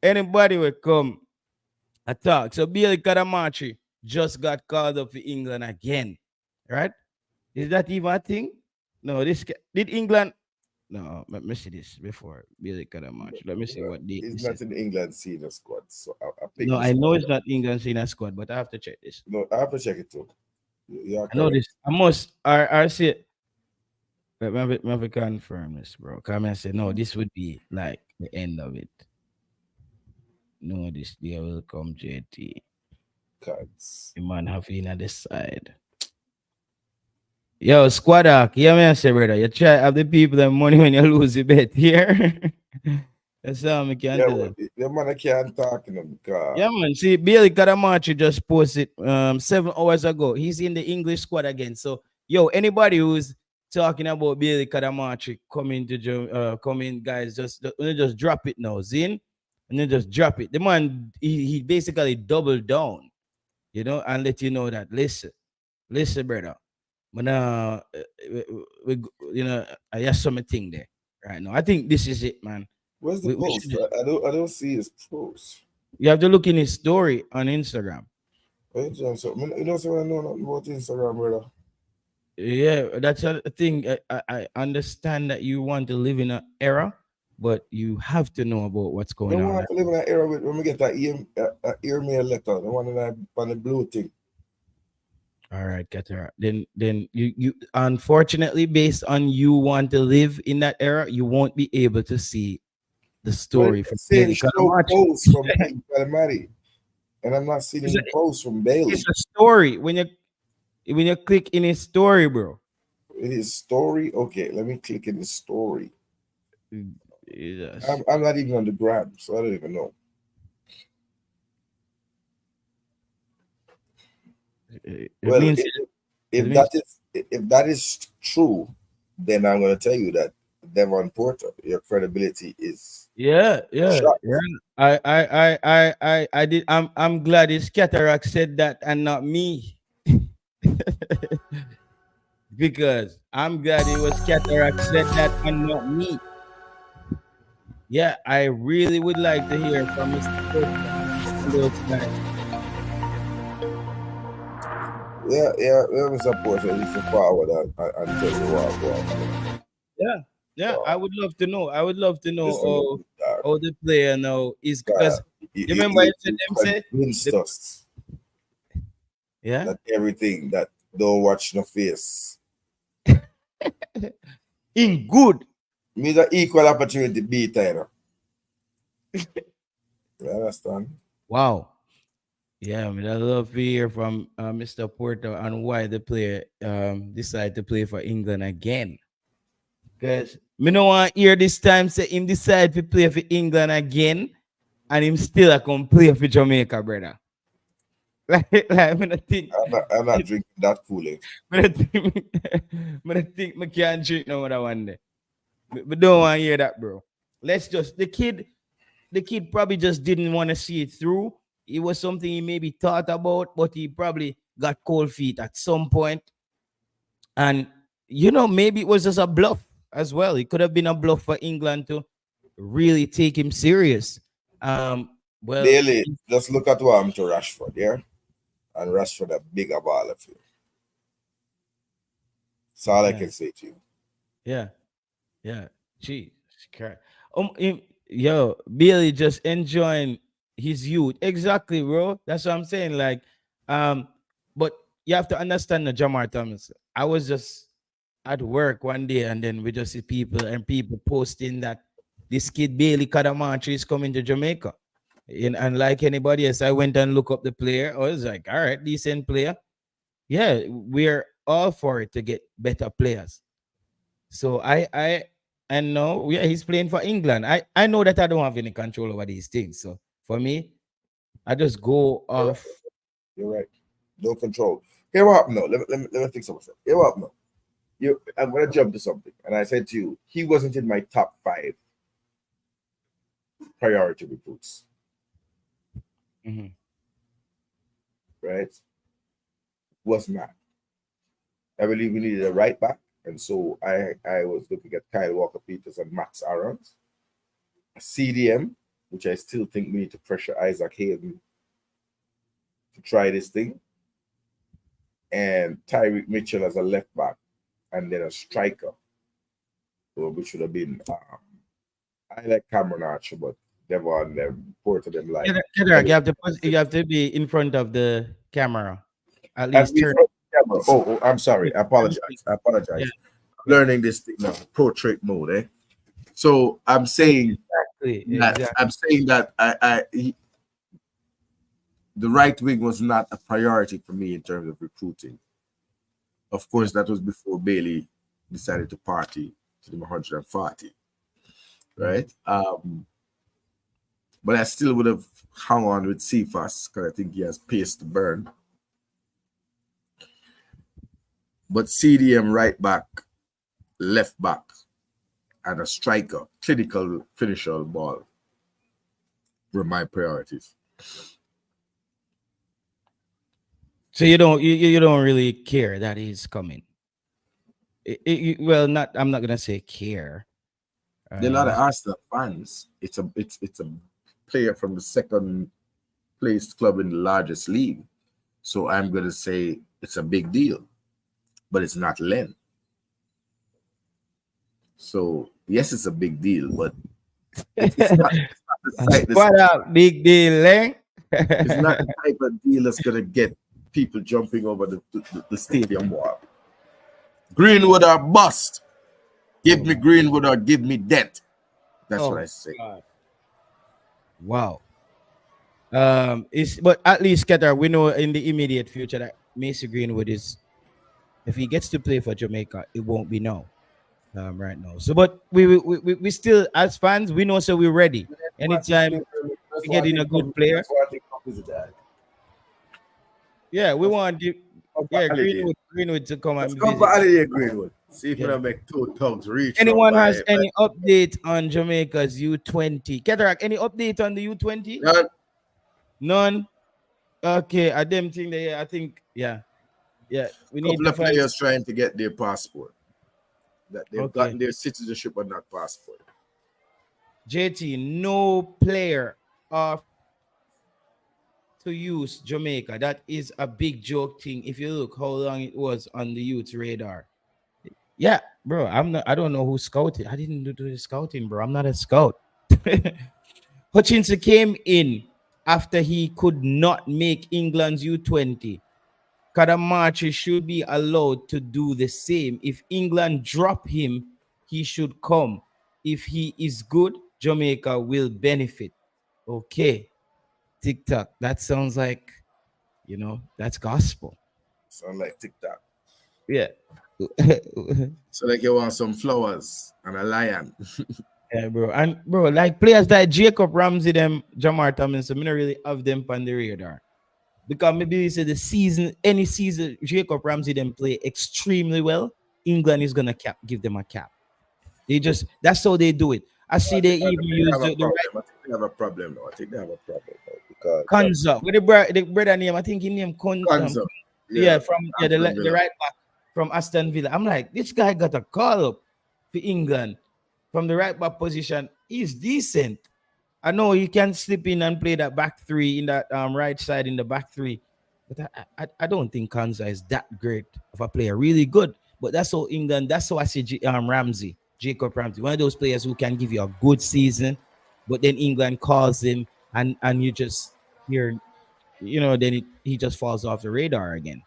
anybody will come attack. So Billy Kadamachi just got called up for England again, right? Is that even a thing? No, did England. No, let me see this before Billy Kadamachi. Let me see what date. He's not in the England senior squad, so I pick No, this I know one. it's not England senior squad, but I have to check this. No, I have to check it too. I know this. I must. I see it. But maybe confirm this, bro. Come and say no. This would be like the end of it. No, this day will come, JT. Cards. The man have been at this side. Yo, squad arc. Yeah, man, say brother. You try have the people that money when you lose the bet here. That's how I can Yeah, do it. the man I can't talk to them because Yeah, man. See, Billy Kadamachi just posted 7 hours ago. He's in the English squad again. So, yo, anybody who's talking about Billy Kadamachi coming, guys, just drop it now, Zin, and then just drop it. The man, he basically doubled down, you know, and let you know that listen, brother. But we you know, I have something there right now. I think this is it, man. where's the post? I don't see his post. You have to look in his story on Instagram. You know, so I know nothing about Instagram, brother. Yeah, that's a thing. I understand that you want to live in an era, but you have to know about what's I going don't on. want to live in an era when we get that email letter, the one that on the blue thing. All right, Katara. Then you unfortunately, based on you want to live in that era, you won't be able to see the story from saying Billy show Kadamachi. posts from Billy Kadamachi, and I'm not seeing any posts from Bailey. It's a story when you click in his story, bro. In his story, okay, let me click in his story. Jesus. I'm not even on the gram, so I don't even know. Well, if that is true, then I'm going to tell you that Devon Porter, your credibility is yeah. shot. I did. I'm glad it's Cataract said that and not me. Because I'm glad it was Cataract said that and not me. Yeah, I really would like to hear from Mr. Porter. Yeah, we support you to forward and tell you what. Yeah, I would love to know. How the player now is, because you remember I said them convinced us that everything that don't watch no face in good. Means an equal opportunity beat, you know. You understand? Wow. Yeah, I mean, I love to hear from Mr. Porter on why the player decided to play for England again. Because me no want to hear this time say him decide to play for England again and him still a come play for Jamaica, brother. Like I'm not drinking that Kool-Aid. I think I can't drink no more one day. But don't want to hear that, bro. Let's just the kid probably just didn't want to see it through. It was something he maybe thought about, but he probably got cold feet at some point. And you know, maybe it was just a bluff as well. It could have been a bluff for England to really take him serious. Well, Daily, just look at what happened to Rashford, yeah? And Rashford a bigger ball of you. That's all I can say to you. Yeah. Jesus Christ. Yo, Billy just enjoying his youth. Exactly, bro. That's what I'm saying. Like, but you have to understand the Jamar Thomas. I was just at work one day, and then we just see people posting that this kid Bailey Kadamachi is coming to Jamaica. And like anybody else, I went and looked up the player. I was like, all right, decent player. Yeah, we're all for it to get better players. So and no, yeah, he's playing for England. I know that I don't have any control over these things. So for me, I just go off. You're right. No control. Here what no. Let me think something. Here what no. I'm gonna jump to something. And I said to you, he wasn't in my top 5 priority recruits. Mm-hmm. Right? Was not. I believe we needed a right back. And so I was looking at Kyle Walker-Peters and Max Aarons. A CDM, which I still think we need to pressure Isaac Hayden to try this thing. And Tyreek Mitchell as a left back. And then a striker, which should have been, I like Cameron Archer, but Devon, both of them like. You have to be in front of the camera. At least turn. Oh, I'm sorry. I apologize. Yeah. Learning this thing now, portrait mode, eh? So I'm saying that the right wing was not a priority for me in terms of recruiting. Of course, that was before Bailey decided to party to the 140, right? But I still would have hung on with Cephas because I think he has pace to burn. But CDM right back, left back, and a striker, clinical finisher ball were my priorities. So you don't really care that he's coming. I'm not gonna say care. There are a lot of Arsenal fans. It's a player from the second place club in the largest league. So I'm gonna say it's a big deal, but it's not Len. So yes, it's a big deal, but it's not what up, big deal, Len? It's not the type of deal that's gonna get people jumping over the stadium wall. Greenwood or bust. Give me Greenwood or give me debt. That's what I say. God. Wow. But at least Qatar, we know in the immediate future that Macy Greenwood is, if he gets to play for Jamaica, it won't be now. Right now. So, but we still, as fans, we know, so we're ready. Anytime we get in a good player. Yeah, we want Greenwood to come and visit. Greenwood. See if we make 2 thumbs reach. Anyone has any update on Jamaica's U20? Cataract, any update on the U20? None. Okay, I them think I think yeah. We need couple of players trying to get their passport. That they've gotten their citizenship but not passport. JT, no player of to use Jamaica. That is a big joke thing. If you look how long it was on the youth radar. Yeah, bro. I don't know who scouted. I didn't do the scouting, bro. I'm not a scout. Hutchinson came in after he could not make England's U20. Kadamachi should be allowed to do the same. If England drop him, he should come. If he is good, Jamaica will benefit. Okay. TikTok. That sounds like, that's gospel. Sound like TikTok. Yeah. So like you want some flowers and a lion. Yeah, bro. And bro, like players like Jacob Ramsey, them Jamar Tomlinson, I don't really have them on the radar. Because maybe we say any season, Jacob Ramsey them play extremely well. England is gonna give them a cap. That's how they do it. I see they even use the right. I think they have a problem now. Because Konza with the brother name, I think he named Konza. From the right back from Aston Villa. I'm like, this guy got a call up for England from the right back position. He's decent. I know he can slip in and play that back three in that right side in the back three, but I don't think Konza is that great of a player. Really good, but that's how England. That's how I see Jacob Ramsey, one of those players who can give you a good season, but then England calls him and you just hear, then he just falls off the radar again.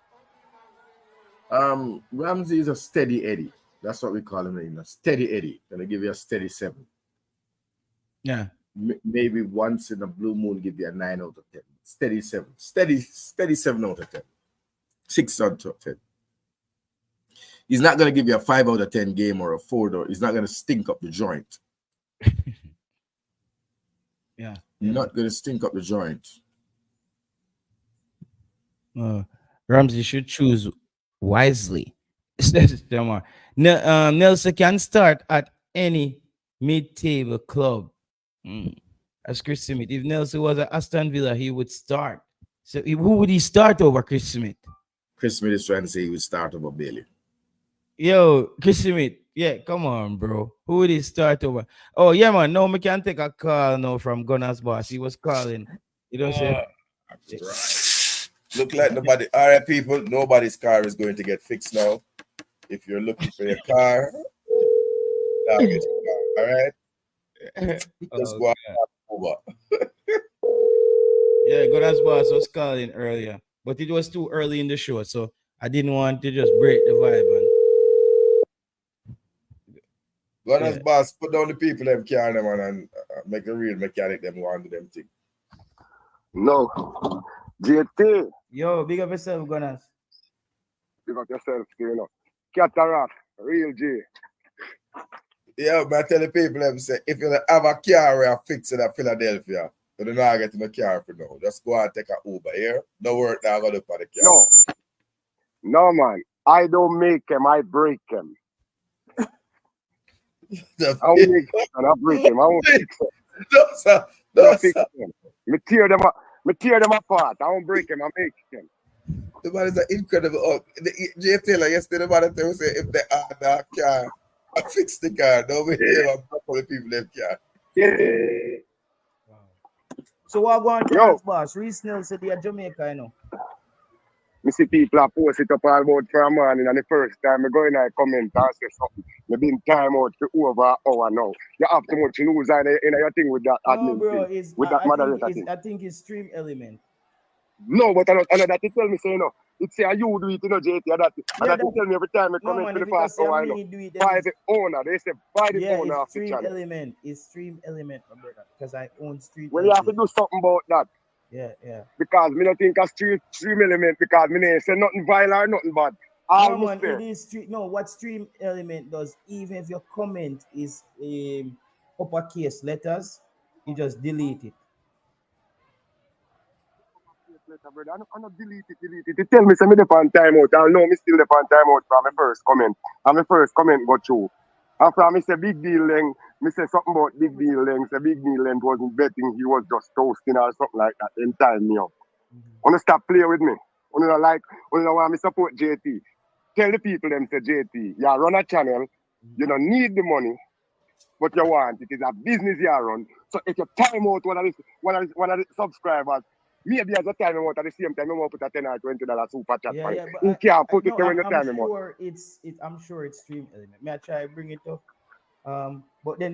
Ramsey is a steady Eddie. That's what we call him in a steady Eddie. Gonna give you a steady 7. Yeah. Maybe once in a blue moon give you a 9 out of 10. Steady 7. Steady 7 out of 10. 6 out of 10. He's not gonna give you a 5 out of 10 game or a 4 or he's not gonna stink up the joint. Yeah. Not gonna stink up the joint. Ramsey should choose wisely. Nelson can start at any mid-table club. As Chris Smith. If Nelson was at Aston Villa, he would start. So who would he start over, Chris Smith? Chris Smith is trying to say he would start over Bailey. Yo, Chris Smith. Yeah, come on, bro. Who would he start over? Oh, yeah, man. No, we can take a call now from Gunner's boss. He was calling. You know what I'm saying? Right. Look like nobody. All right, people. Nobody's car is going to get fixed now. If you're looking for your car, target your car. All right. Just go over. Yeah, Gunner's boss was calling earlier, but it was too early in the show, so I didn't want to just break the vibe. Gunner's boss put down the people them carrying them and make a real mechanic them want to do them thing. No. JT. Yo, big up yourself, Gunners. Big up yourself, you know. Cataract, real G. Yeah, but I tell the people them say if you have a car where you fix it at Philadelphia, you don't not get in a car for now. Just go and take an Uber here. No work now, go look for the car. No. No, man. I don't make them, I break them. I don't make them, I break them. I won't fix them. No, sir. No, fix them. Me tear them apart. I won't break them, I make them. The man is an incredible. Jay Taylor yesterday, the man say if they are that car, I fix the car. Don't be here and block all the people in the car. Yeah. So what going on, boss? Reiss Nelson, they are Jamaica, you know. Me see people are post it up all about for a morning and the first time I go in and comment and say something. Me been time out for over an hour now. You have too much news in your thing with that admin bro, thing. With that moderator thing. I think it's stream element. No, but I know that you tell me say no. It's say you do it, you know, JT. And that you tell me every time I comment to the past hour, you know. By the owner. They say by the owner of the channel. Element. It's stream element, my brother. Because I own stream well, you have to do something about that. Yeah. Because me don't think a stream element because me say nothing violent or nothing bad. No, man, it is stream. No, what stream element does, even if your comment is uppercase letters, you just delete it. Brother, I not delete it. They tell me say me dey on timeout. I know me still dey on timeout from my first comment. And my first comment go through. And from me say big deal length, me say something about big deal length. Say big deal length wasn't betting, he was just toasting or something like that. Then time me up. Wanna stop playing with me? Wanna want me support JT? Tell the people them say JT, you run a channel, you don't need the money, but you want it. It's a business you run. So if you time out one of the subscribers, maybe at the time out at the same time, you want to put a $10 or $20 super chat for it. You can't put it when the time out. I'm sure it's stream element. May I try to bring it up? But then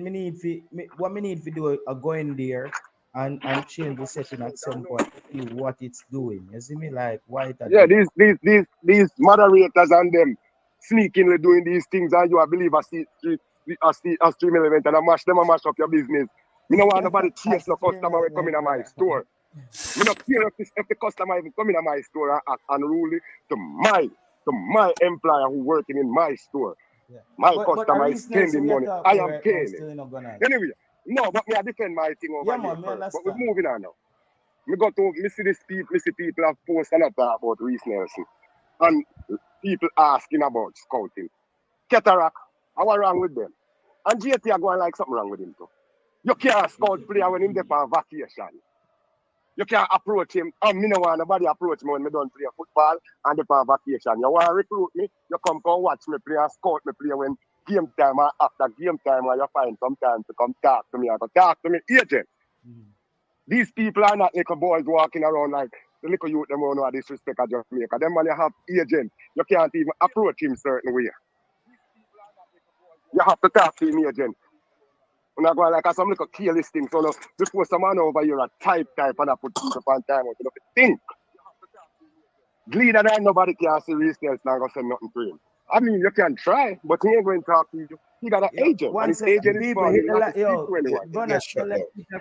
what we need to do a go in there and change the setting at some point to see what it's doing. You see me like why it these moderators and them sneakingly doing these things and you believe a stream element and I mash up your business. You know why nobody chase no customer when coming to my store. You know, if the customer even come in my store and act unruly to my employer who working in my store. Yeah. My customer is spending money. I am paying it. Anyway, no, but me I defend my thing over here. But we're moving on now. Me see people have posted a lot about Reiss Nelson. And people asking about scouting. Cataract, what's wrong with them? And JT are going like something wrong with him too. You can't scout player when him there on vacation. You can't approach him. And me no want nobody approach me when me don't play football and they on vacation. You want to recruit me, you come watch me play and scout me play when game time or after game time or you find some time to come talk to me or to talk to me agent. These people are not little boys walking around like the little youth them won't know disrespect at Jamaica. Them man you have agent. You can't even approach him certain way. You have to talk to him agent. I'm not going like some little careless thing. So no, before someone over here a type and I put people on time out. You know, think. Gleaner than nobody can see Reiss Nelson and go say nothing to him. I mean, you can try, but he ain't going to talk to you. He got an agent, and his agent is people for hit him the not like, to speak to anyone. gonna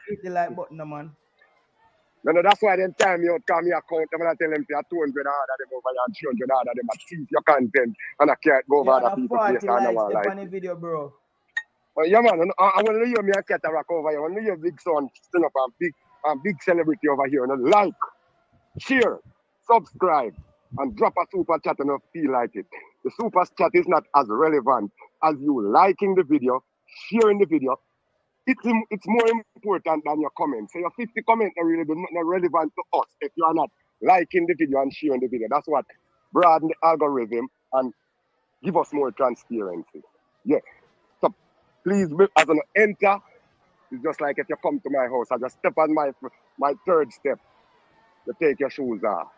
hit the like button, no, man. No, that's why them time me out, come me account them and I tell them to 200 order them over here and 300 order them and see your content and I can't go over other people place and I want like the video, bro. Yeah, man, I want to hear me a cataract over here. I want to hear big son stand up and big celebrity over here. And like, share, subscribe, and drop a super chat and feel like it. The super chat is not as relevant as you liking the video, sharing the video. It's more important than your comments. So your 50 comments are really not relevant to us if you are not liking the video and sharing the video. That's what broaden the algorithm and give us more transparency. Yeah. So please, as an enter, it's just like if you come to my house, I just step on my third step. You take your shoes off.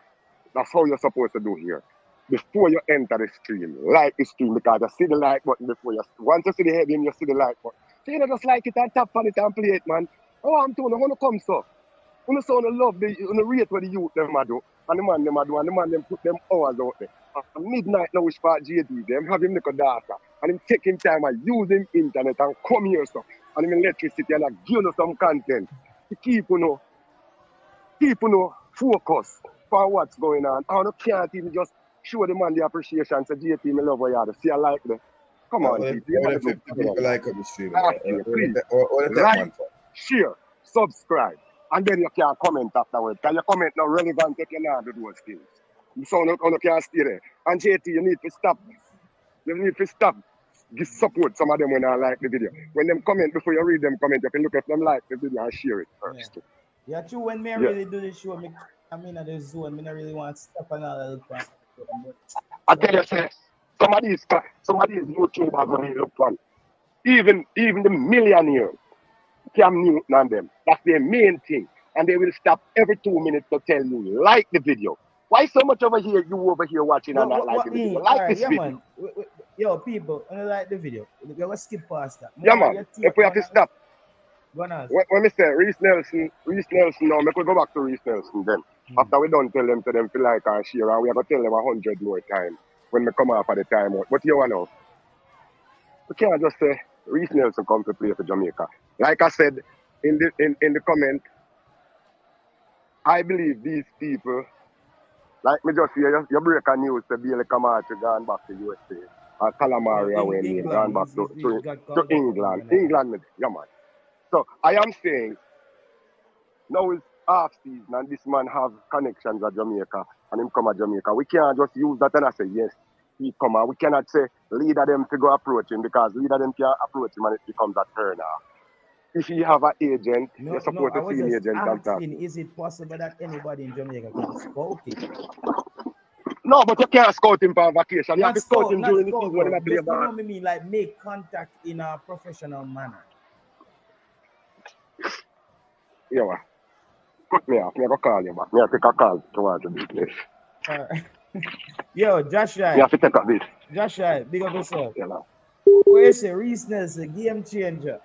That's how you're supposed to do here. Before you enter the stream, like the stream because you see the like button before you. Once you see the heading, you see the like button. So you know, just like it and tap on it and play it, man. Oh, I'm doing. I want to come so. I want to love the rate what the youth them do, and the man them do, and the man them put them hours out there. At midnight now, which part JD them have him little data, and him taking time and using internet and come here so, and him electricity and give you some content to keep focus for what's going on. I can't even just show the man the appreciation. So JT, me love what you have. See, I like the. Come on, JT. What 50 people like on the stream? Please, like, share, subscribe, and then you can comment afterwards. Can you comment now relevant if you not do those things? So you can't stay there. And JT, you need to stop. You need to stop. Give support some of them when I like the video. When them comment, before you read them comment, you can look at them like the video and share it first. Yeah, true. When me really do the show, I'm in the zone. I don't really want to stop another look for. I tell you, say, some of these YouTubers when you look for, even the millionaires, Cam Newton and them, that's their main thing. And they will stop every 2 minutes to tell you, like the video. Why so much over here, you over here watching and not liking the video? Like this video. Man. Yo, people, I don't like the video. We're going to skip past that. Yeah, man. If we have to stop. When I say Reiss Nelson, now, we go back to Reiss Nelson then. After we done tell them to them to like and share, and we are going to tell them 100 more times when we come off at the time out. But you want to know, we can't just say Reiss Nelson come to play for Jamaica. Like I said in the comment, I believe these people, like me just hear you break a news to Bailey Camacho gone back to USA. Or Calamari when he gone back to England. England, yeah man. So I am saying, now it's half season and this man have connections at Jamaica and him come at Jamaica. We can't just use that and I say, yes, he come out. We cannot say leader them to go approach him because leader them can approach him and it becomes a turn off. If you have an agent, you're supposed to see an agent and talk. Is it possible that anybody in Jamaica can scout him? No, but you can't scout him for vacation. You have to scout him during the season when he play ball. You know what I mean? Like make contact in a professional manner. Yeah, well. Cut me off. I'm going to call you back. I'm going to take a call towards the business. Yo, Joshua. You have to take a bit. Joshua, big up yourself. Yeah, no. What you say? Reiss Nelson, game changer.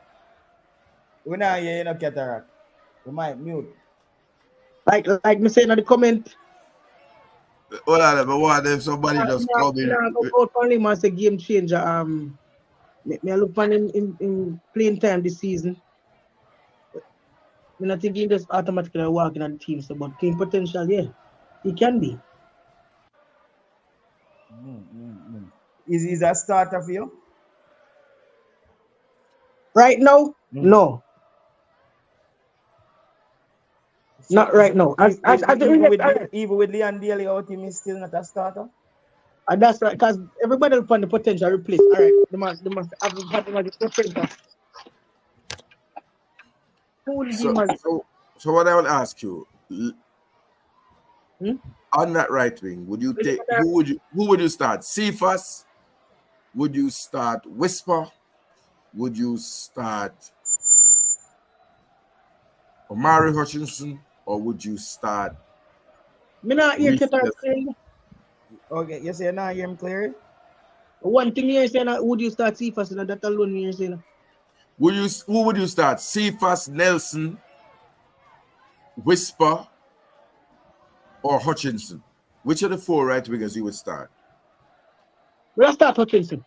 We're not here in a cataract. We might mute. Like me saying in the comment. Hold on, but what if somebody just come in? Go only man say game changer. Me I look for him in playing time this season. I think he just automatically walking on the team, so but team potential, yeah, he can be. Is he a starter for you? Right now, no. Not right now. Even with Leon Daly out, he is still not a starter. And that's right, because everybody will find the potential replace. All right, they must have the potential. So what I would ask you, on that right wing, would you take who would you start? Cephas? Would you start Whisper? Would you start Omari Hutchinson? Or would you start? Me not hear cataract. Okay, you say not hear him clear? One thing you're saying, would you start Cephas and that alone you're saying? Who would you start? Cephas, Nelson, Whisper, or Hutchinson? Which of the four right wingers you would start? We'll start Hutchinson.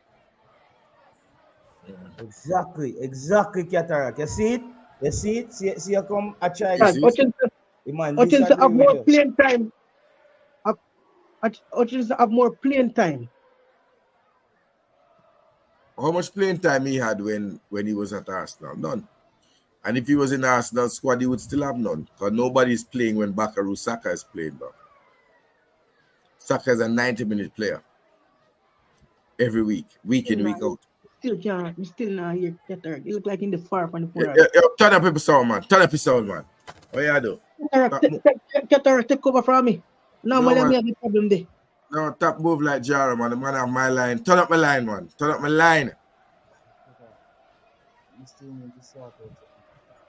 Exactly, Cataract. You see it? See you come a try. Hutchinson have more playing time. Hutchinson have more playing time. How much playing time he had when he was at Arsenal? None. And if he was in the Arsenal squad, he would still have none. Because nobody's playing when Bukayo Saka is playing now. Saka is a 90-minute player. Every week in, week out. We still not here. You look like in the far from the poor. Turn up your sound, man. What you do? Cataract, take over from me. Normally, I have a problem there. No, top move like Jara, man. The man have my line. Turn up my line, man. Turn up my line.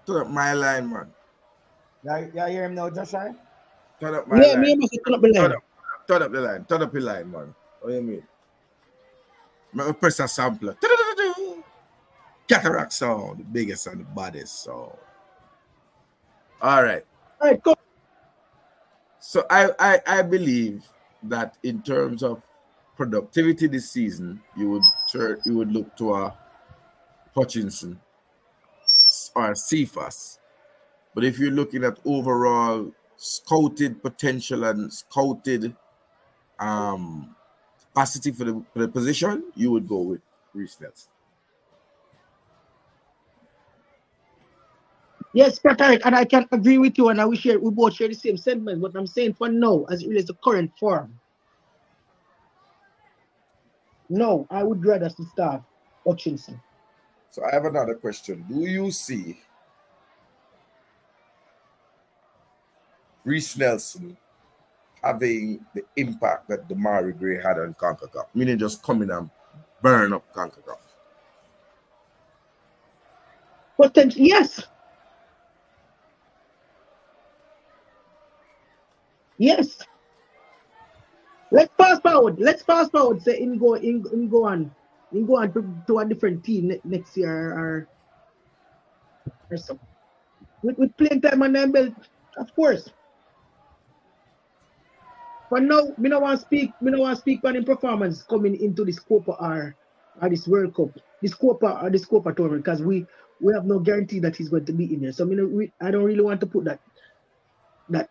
Turn up my line, man. You hear him now, Joshua? Turn up my line. Me must turn up the line. Turn up the line. Turn up the line, man. What do you mean? I press a sampler. Cataract sound, the biggest and the baddest sound. All right, go. So I believe that in terms of productivity this season, you would look to a Hutchinson or a Cephas. But if you're looking at overall scouted potential and scouted capacity for the position, you would go with Reiss Nelson. Yes, Patrick, and I can agree with you, and we both share the same sentiment. But I'm saying for now, as it relates to current form, no, I would rather start Hutchinson. So I have another question. Do you see Reiss Nelson having the impact that Demarai Gray had on Concacaf? Meaning just come in and burn up Concacaf? Potential, yes. Yes. Let's fast forward. Say him go on to a different team next year or so. With playing time on them belt, of course. But now, me no want to speak on him performance coming into this Copa or this World Cup, this Copa tournament, because we have no guarantee that he's going to be in there. So I don't really want to put that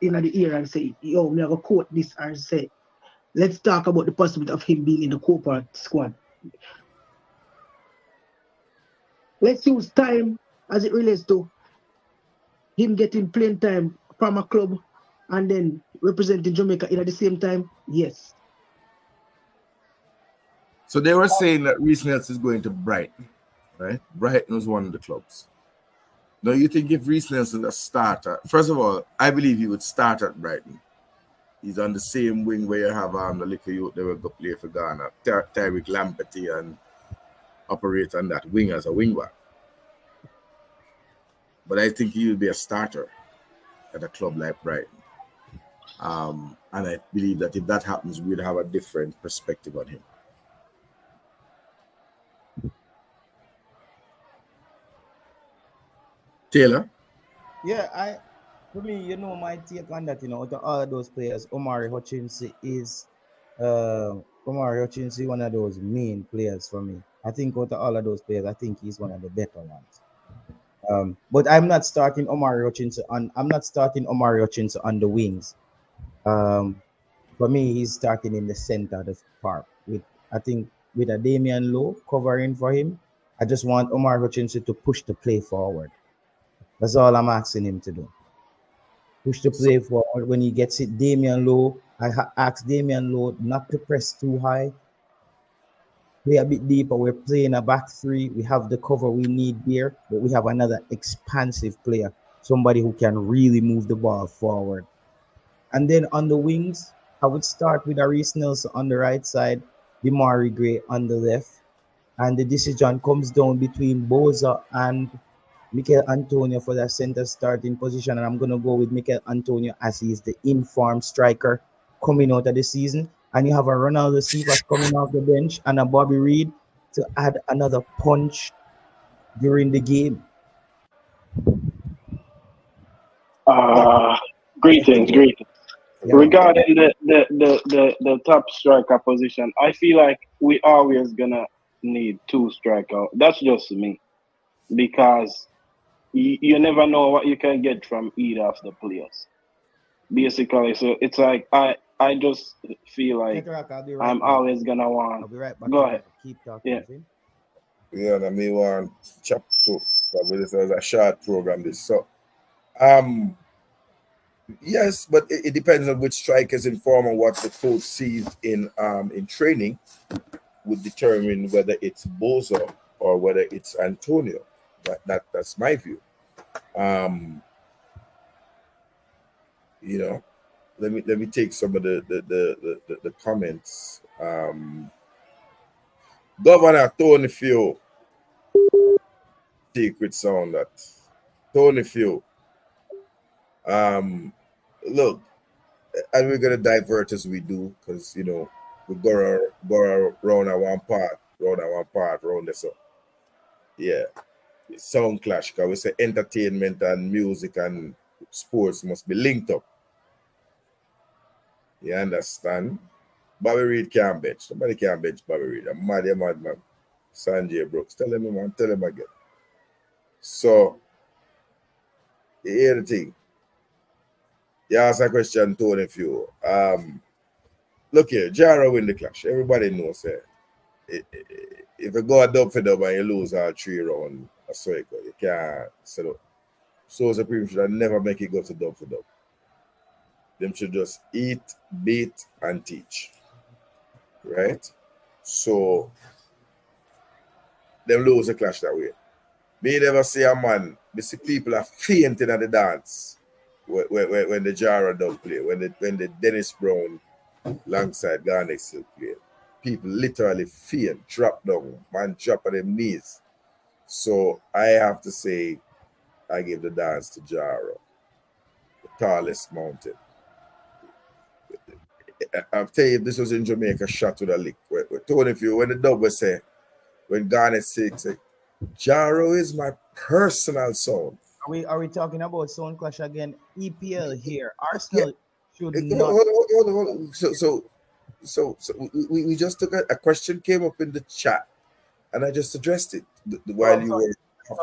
in the ear and say, yo, me have a quote this and say, let's talk about the possibility of him being in the Copa squad. Let's use time as it relates to him getting playing time from a club and then representing Jamaica at the same time. Yes. So they were saying that Reiss Nelson is going to Brighton, right? Brighton was one of the clubs. Now, you think if Reiss Nelson is a starter, first of all, I believe he would start at Brighton. He's on the same wing where you have the little youth that will go play for Ghana, Tyreek Lamperty, and operate on that wing as a wingback. But I think he will be a starter at a club like Brighton. And I believe that if that happens, we'd have a different perspective on him. Taylor? Yeah, for me, my take on that, to all of those players, Omari Hutchinson is one of those main players for me. I think out of all of those players, I think he's one of the better ones. But I'm not starting Omari Hutchinson on the wings. For me, he's starting in the center of the park with a Damian Lowe covering for him. I just want Omari Hutchinson to push the play forward. That's all I'm asking him to do. Push the play forward. When he gets it, Damian Lowe, I asked Damian Lowe not to press too high. Play a bit deeper. We're playing a back three. We have the cover we need there, but we have another expansive player, somebody who can really move the ball forward. And then on the wings, I would start with Reiss Nelson on the right side, Demarai Gray on the left, and the decision comes down between Boyz and Mikel Antonio for that center starting position, and I'm going to go with Mikel Antonio as he is the informed striker coming out of the season. And you have a Ronaldo Cephas coming off the bench and a Bobby Reed to add another punch during the game. Greetings. Regarding the top striker position, I feel like we always gonna need 2 striker. That's just me, because you never know what you can get from either of the players. Basically, so it's like I just feel like I'm always gonna want. I'll be right back. Go ahead. Keep talking. Yeah. See? Yeah, and me want chapter 2. Probably this was a short program. This so, yes, but it depends on which strikers in form and what the coach sees in training would determine whether it's Bozo or whether it's Antonio. That's my view. You know, let me take some of the comments. Governor Tony Fio, secret sound that Tony Fio. Look, and we're gonna divert as we do, because you know we go around at one part, round this up. Yeah, sound clash, because we say entertainment and music and sports must be linked up. You understand? Bobby Reed can't bench. Somebody can't bench Bobby Reed. I'm mad man. Sanjay Brooks. Tell him, man. Tell him again. So, you hear the thing. You ask a question, Tony Few. Look here, Jara win the clash. Everybody knows that. If you go a dub for dub and you lose all 3 rounds, you can't set up. So Supreme should never make it go to dub for dub. Them should just eat, beat, and teach. Right? So, them lose the clash that way. Me never see a man, me see people are fainting at the dance when the Jara dub play, when the Dennis Brown alongside Garnet still play. People literally faint, drop down, man drop on them knees. So, I have to say, I give the dance to Jara, the tallest mountain. I'll tell you, if this was in Jamaica, shot with a lick. Tony, if you when the dub was say, when Garnet say, Jaro is my personal sound. Are we talking about sound clash again? EPL here. Arsenal should not. Hold on. So we just took a question came up in the chat, and I just addressed it while you were.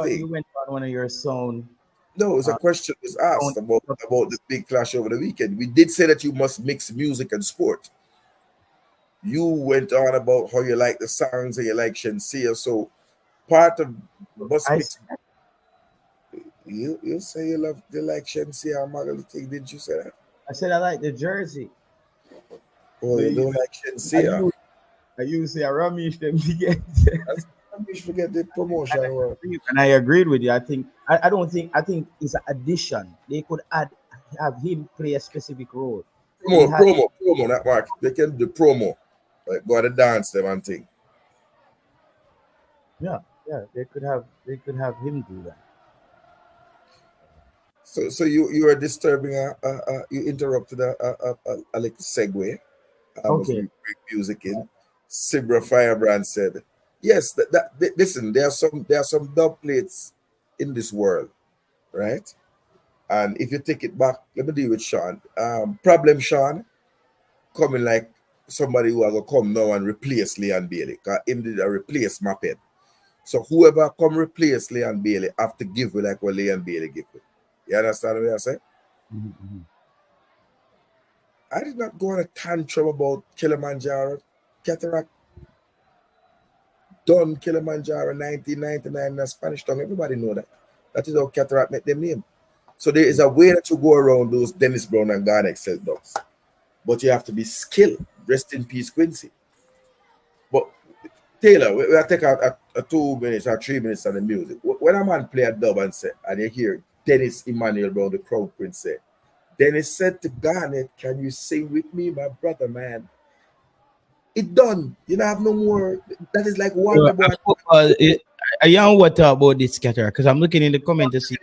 You went on one of your sound. No, it's a question was asked about the big clash over the weekend. We did say that you must mix music and sport. You went on about how you like the songs and you like Shensia. So part of must mix. You say you like Shensia and Magali thing, didn't you say that? I said I like the jersey. Oh, you don't like Shensia. I used to say Ramesh them together. Ramesh forget the promotion. And I agreed with you. I think it's an addition. They could have him play a specific role. Promo, not Mark. They can do promo. Like go to dance them and thing. Yeah, they could have him do that. So you are disturbing you interrupted a like segue. Okay. Bring music in. Sibra Firebrand said, yes, listen, there are some dub plates in this world, right? And if you take it back, let me deal with Sean. Problem Sean coming like somebody who are gonna come now and replace Leon Bailey. Because him did a replace Maped. So whoever come replace Leon Bailey have to give like what Leon Bailey give you. You understand what I say? Mm-hmm. I did not go on a tantrum about Kilimanjaro. Cataract done Kilimanjaro 1999 in a Spanish tongue. Everybody know that. That is how Cataract make them name. So there is a way that you go around those Dennis Brown and Garnet Excel dogs. But you have to be skilled. Rest in peace, Quincy. But Taylor, we'll take a 2 minutes or 3 minutes on the music. When a man play a dub and you hear Dennis Emmanuel Brown, the Crown Prince, say, Dennis said to Garnet, can you sing with me, my brother, man? It done. You don't have no more. That is like one. I know what about this scatter because I'm looking in the comment to see.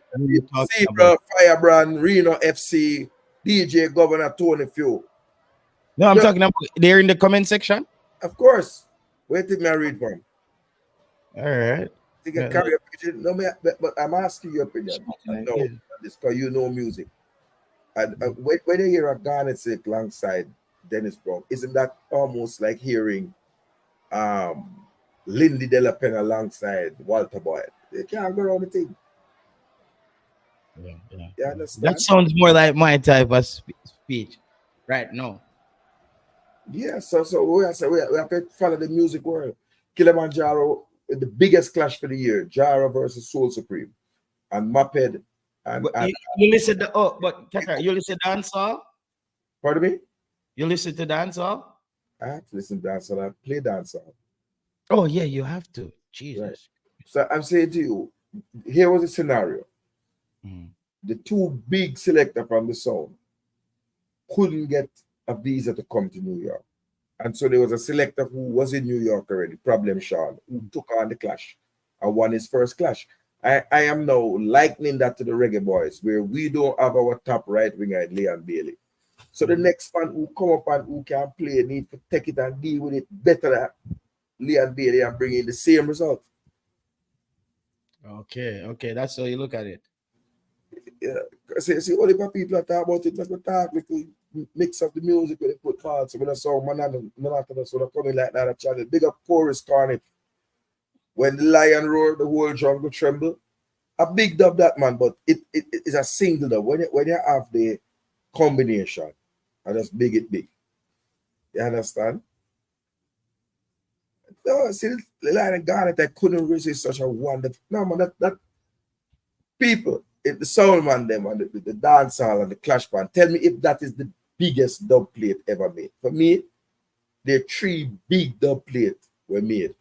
Bro, Firebrand, Reno FC, DJ Governor Tony Few. No, I'm talking about they're in the comment section. Of course. Wait till me read from. All right. You can carry opinion. No, but I'm asking your opinion. No, this because you know music. And when you hear a Garnet Silk alongside Dennis Brown, isn't that almost like hearing Lindy De La Pen alongside Walter Boyd? They can't go around the thing. Yeah. You understand? That sounds more like my type of speech right now. Yeah, so we have to follow the music world. Kilimanjaro, the biggest clash for the year, Jara versus Soul Supreme. And Moped and you listen to you listen to dancehall? Pardon me? You listen to dancehall? I have to listen to dancehall. I play dancehall. Oh yeah, you have to. Jesus. Right. So I'm saying to you, here was a scenario. The two big selectors from the Sound couldn't get a visa to come to New York. And so there was a selector who was in New York already, Problem Sean, who took on the clash and won his first clash. I am now likening that to the Reggaeboyz, where we don't have our top right winger, Leon Bailey. So the next man who come up and who can play need to take it and deal with it better than Leon Bailey and bring in the same result. Okay, that's how you look at it. Yeah, see, all the people that talk about it, let's talk, we mix up the music with the put parts, with the song, man, and none of that, so they're coming like that, channel. Big up chorus Carnage. When the lion roar, the whole jungle tremble. A big dub that, man, but it is a single dub. When you have the combination, and just big it big. You understand? No, see, the lion Garnet, I couldn't resist such a wonderful. No, man, that people, the soul man, them, and the dancehall and the clash band, tell me if that is the biggest dub plate ever made. For me, the 3 big dub plates were made.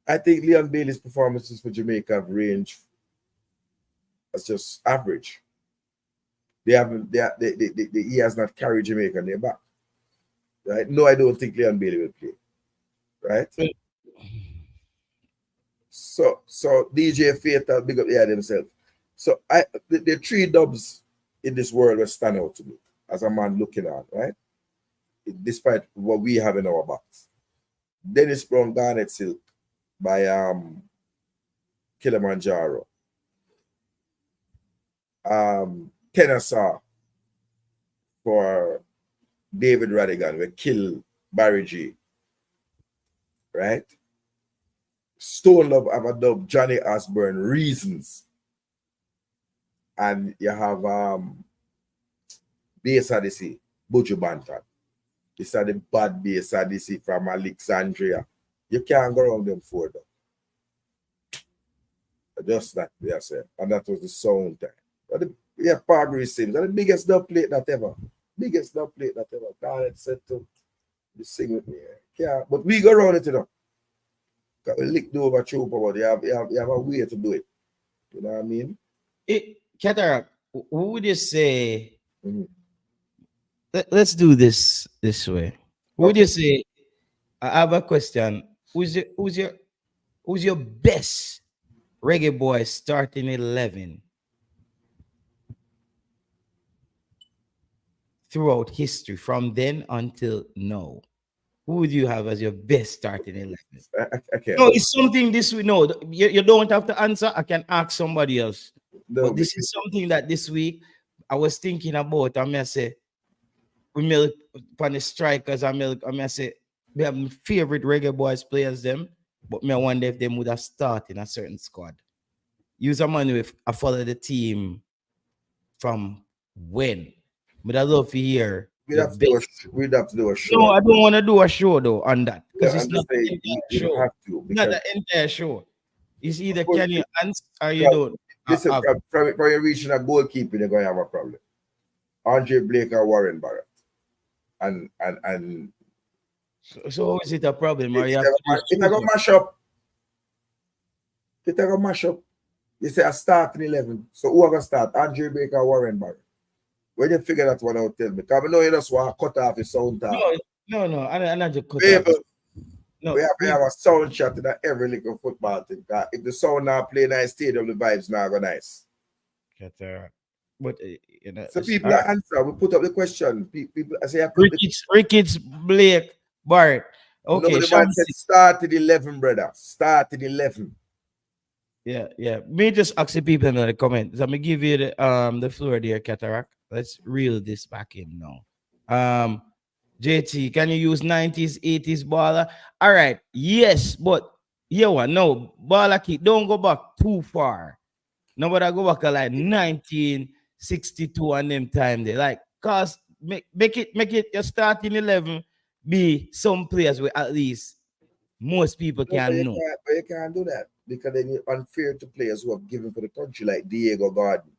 I think Leon Bailey's performances for Jamaica have ranged as just average. He has not carried Jamaica in their back. Right? No, I don't think Leon Bailey will play. Right? So DJ Fatal, big up themselves. So the 3 dubs in this world will stand out to me as a man looking on, right? Despite what we have in our backs. Dennis Brown, Garnet Silk by Kilimanjaro. Kennesaw for David Radigan will kill Barry G. Right? Stone Love have a dub Johnny Osborne, Reasons. And you have Bass Odyssey, Buju Banton. These are the bad Bass Odyssey from Alexandria. You can't go around them for them. Just that, we are saying. And that was the sound time. Yeah, Parbury Sims. That's the biggest dub plate that ever. Biggest dub plate that ever. God said to you sing with me. Yeah, but we go around it, you know. Got we licked over trooper, but you have a way to do it. You know what I mean? Cataract, who would you say? Let's do this way. Who would you say? I have a question. Who's your best Reggaeboyz starting 11 throughout history from then until now? Who would you have as your best starting 11? Okay. No, it's something this week. No, you don't have to answer. I can ask somebody else. No, but this is something that this week I was thinking about. I may say we milk upon the strikers. I may say we have my favorite Reggaeboyz players them, but me I wonder if them would have started in a certain squad. Use a man with I follow the team from when. But I love to hear. We'd have to do a show. No, I don't want to do a show though on that because it's not the entire show. Have to, not the entire show. It's either can you answer or you don't. Listen, from you reaching a goalkeeper, you're going to have a problem. Andre Blake or Warren Barrett. And so is it a problem? Or if I go mash up, you say I start in 11. So who are going to start? Andre Blake or Warren Barrett? When you figure that one out, tell me. Because I know you just want to cut off your sound time. No, I'm not just cut People, off. No, we have a sound shot in every little football thing. If the sound now play nice stadium, the vibes now go nice. But you know, so people answer. We put up the question. People I say Ricketts, Blake, Barrett. Okay, no, the man said started 11, brother. Started 11. Yeah. Me just ask the people in the comments. I'm gonna give you the floor there, Cataract. Let's reel this back in now. JT, can you use 90s, 80s baller? All right, yes, but no, baller kick, don't go back too far. Nobody go back to like 1962 and them time there. Like, cause make it your starting 11 be some players where at least most people can know. But you can't do that because then you're unfair to players who have given for the country, like Diego Gordon.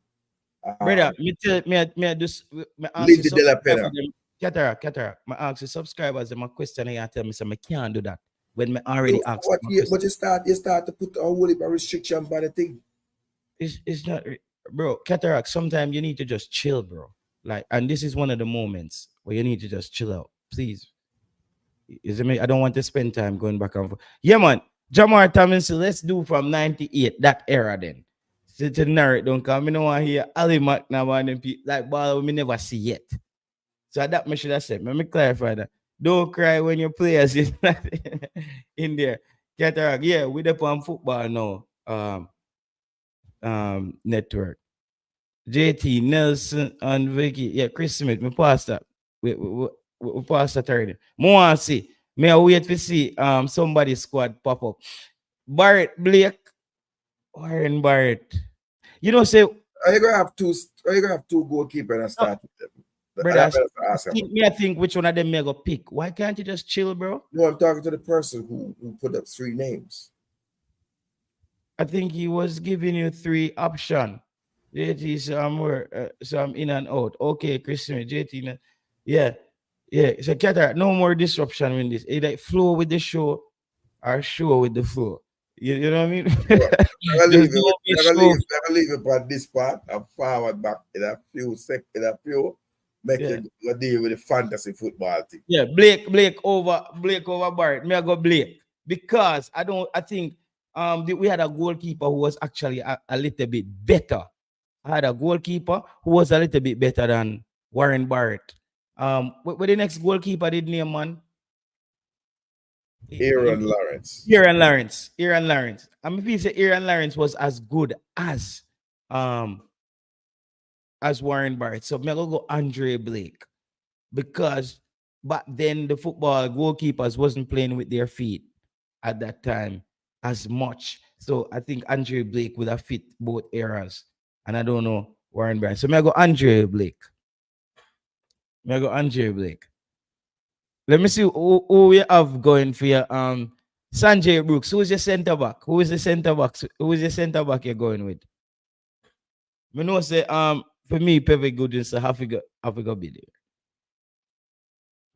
Brother, me just Lindy De La Pena. Cataract. My ask the subscribers and my question and tell me so I can't do that when me already asked. But you start to put a whole heap of restriction by the thing. It's not, bro. Cataract. Sometimes you need to just chill, bro. Like, and this is one of the moments where you need to just chill out, please. Is it me? I don't want to spend time going back and forth. Yeah, man. Jamar Tomlinson, let's do from 98, that era then. To narrate, don't come. I don't want to hear Ali Mac now and them people like ball we never see yet. So that I should have said. Let me clarify that. Don't cry when your players is not in there. Cataract, yeah, we up on football now. Network. JT Nelson and Vicky. Yeah, Chris Smith. Me pass that. We pass that already. More see. May I wait to see somebody's squad pop up. Barrett Blake. Warren Barrett. You know, say are you gonna have two goalkeepers and start with them? Brother, I think which one of them may go pick. Why can't you just chill, bro? No, I'm talking to the person who put up 3 names. I think he was giving you 3 options. JT, so I'm in and out. Okay, Christian, JT, yeah. So Cataract, no more disruption in this. Either flow with the show or show with the flow. You know what I mean? I leave it on this part and forward back in a few make you deal with the fantasy football thing. Yeah, Blake over Barrett. Me I go Blake because I think we had a goalkeeper who was actually a little bit better. I had a goalkeeper who was a little bit better than Warren Barrett. What the next goalkeeper did name, man? Aaron Lawrence. I mean, if you say Aaron Lawrence was as good as Warren Barrett, so I'm gonna go Andre Blake because back then the football goalkeepers wasn't playing with their feet at that time as much. So I think Andre Blake would have fit both eras, and I don't know Warren Barrett. So I'm gonna go Andre Blake. Let me see who we have going for your Sanjay Brooks. Who's your center back? Who is the center back you're going with? Me know say for me, Pepe Goodwin, so have to go be there.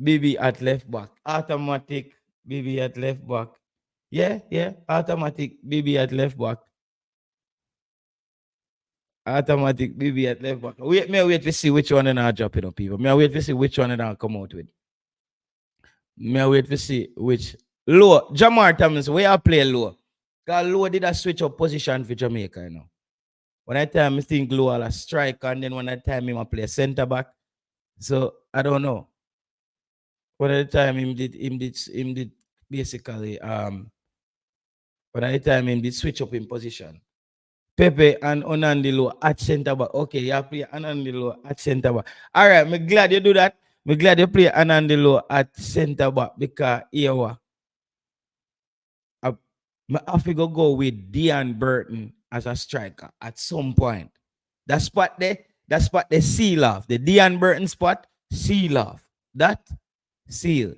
BB at left back. Automatic BB at left back. Yeah. Automatic BB at left back. Automatic BB at left back. Wait to see which one and I'll drop it on people. May I wait to see which one and I'll come out with. May I wait to see which low. Jamar Tomlinson, where I play low. Because low did a switch up position for Jamaica, you know. When I time I think low a striker, and then when I time him I play center back. So I don't know. When I time him did basically when I time him did switch up in position. Pepe and Onandilo at center back. Okay, you play Onandilo at center back. All right, I'm glad you do that. I'm glad you play Onandilo at center back because here I have to go with Dean Burton as a striker at some point. That spot they seal off. The Dean Burton spot, seal off. That seal.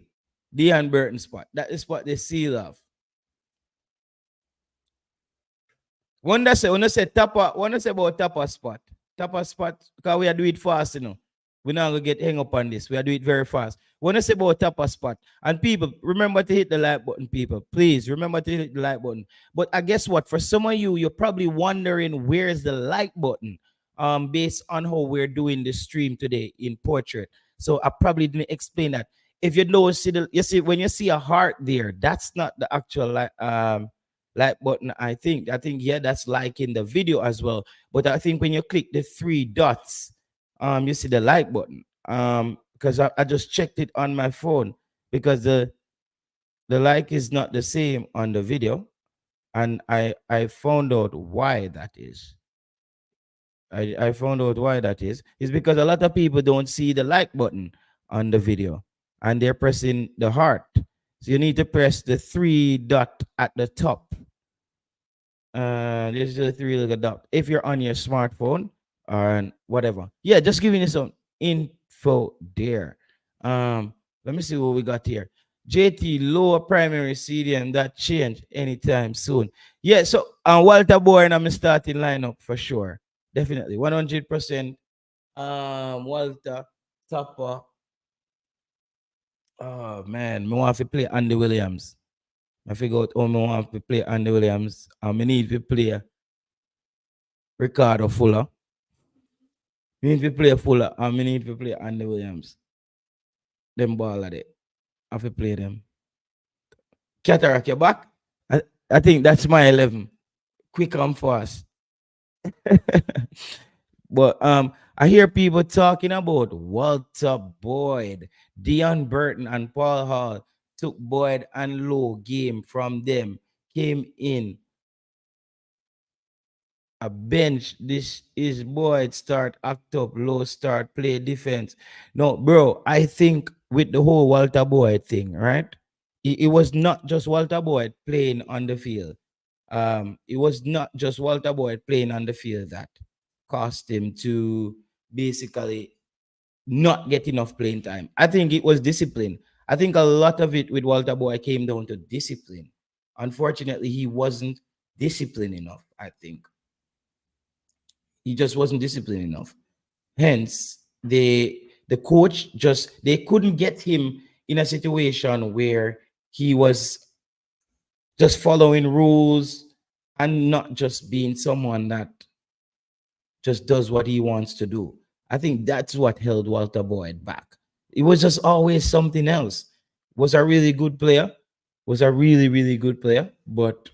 Dean Burton spot. That is what they seal off. When I say about tapper spot, because we are doing it fast, you know. We're not gonna get hung up on this. We are doing it very fast. When I say about tapper spot, and people remember to hit the like button, people. Please remember to hit the like button. But I guess what? For some of you, you're probably wondering where's the like button. Based on how we're doing the stream today in portrait. So I probably didn't explain that. If you know, when you see a heart there, that's not the actual like button. I think that's like in the video as well. But I think when you click the 3 dots, you see the like button. Because I just checked it on my phone because the like is not the same on the video, and I found out why that is. I found out why that is. It's because a lot of people don't see the like button on the video and they're pressing the heart. So you need to press the three dot at the top. There's the three little dot. If you're on your smartphone or whatever. Yeah, just giving you some info there. Let me see what we got here. JT lower primary CDM that change anytime soon. Yeah, so Walter Bourne I'm starting lineup for sure. Definitely 100%. Walter Topper. Oh man, I want to play Andy Williams. I figure out how I want to play Andy Williams. I need to play Ricardo Fuller. I need to play Fuller and I need to play Andy Williams. Them ball at it. I have to play them. Cataract, you back? I think that's my 11. Quick and fast. But I hear people talking about Walter Boyd, Dion Burton, and Paul Hall took Boyd and Low game from them, came in a bench. This is Boyd start act up, Low start play defense. No, bro, I think with the whole Walter Boyd thing, right? It was not just Walter Boyd playing on the field. It was not just Walter Boyd playing on the field that cost him to basically not get enough playing time. I think it was discipline. I think a lot of it with Walter Boyd came down to discipline. Unfortunately, he wasn't disciplined enough, I think. He just wasn't disciplined enough. Hence, the coach they couldn't get him in a situation where he was just following rules and not just being someone that just does what he wants to do. I think that's what held Walter Boyd back. It was just always something else. Was a really good player. Was a really, really good player. But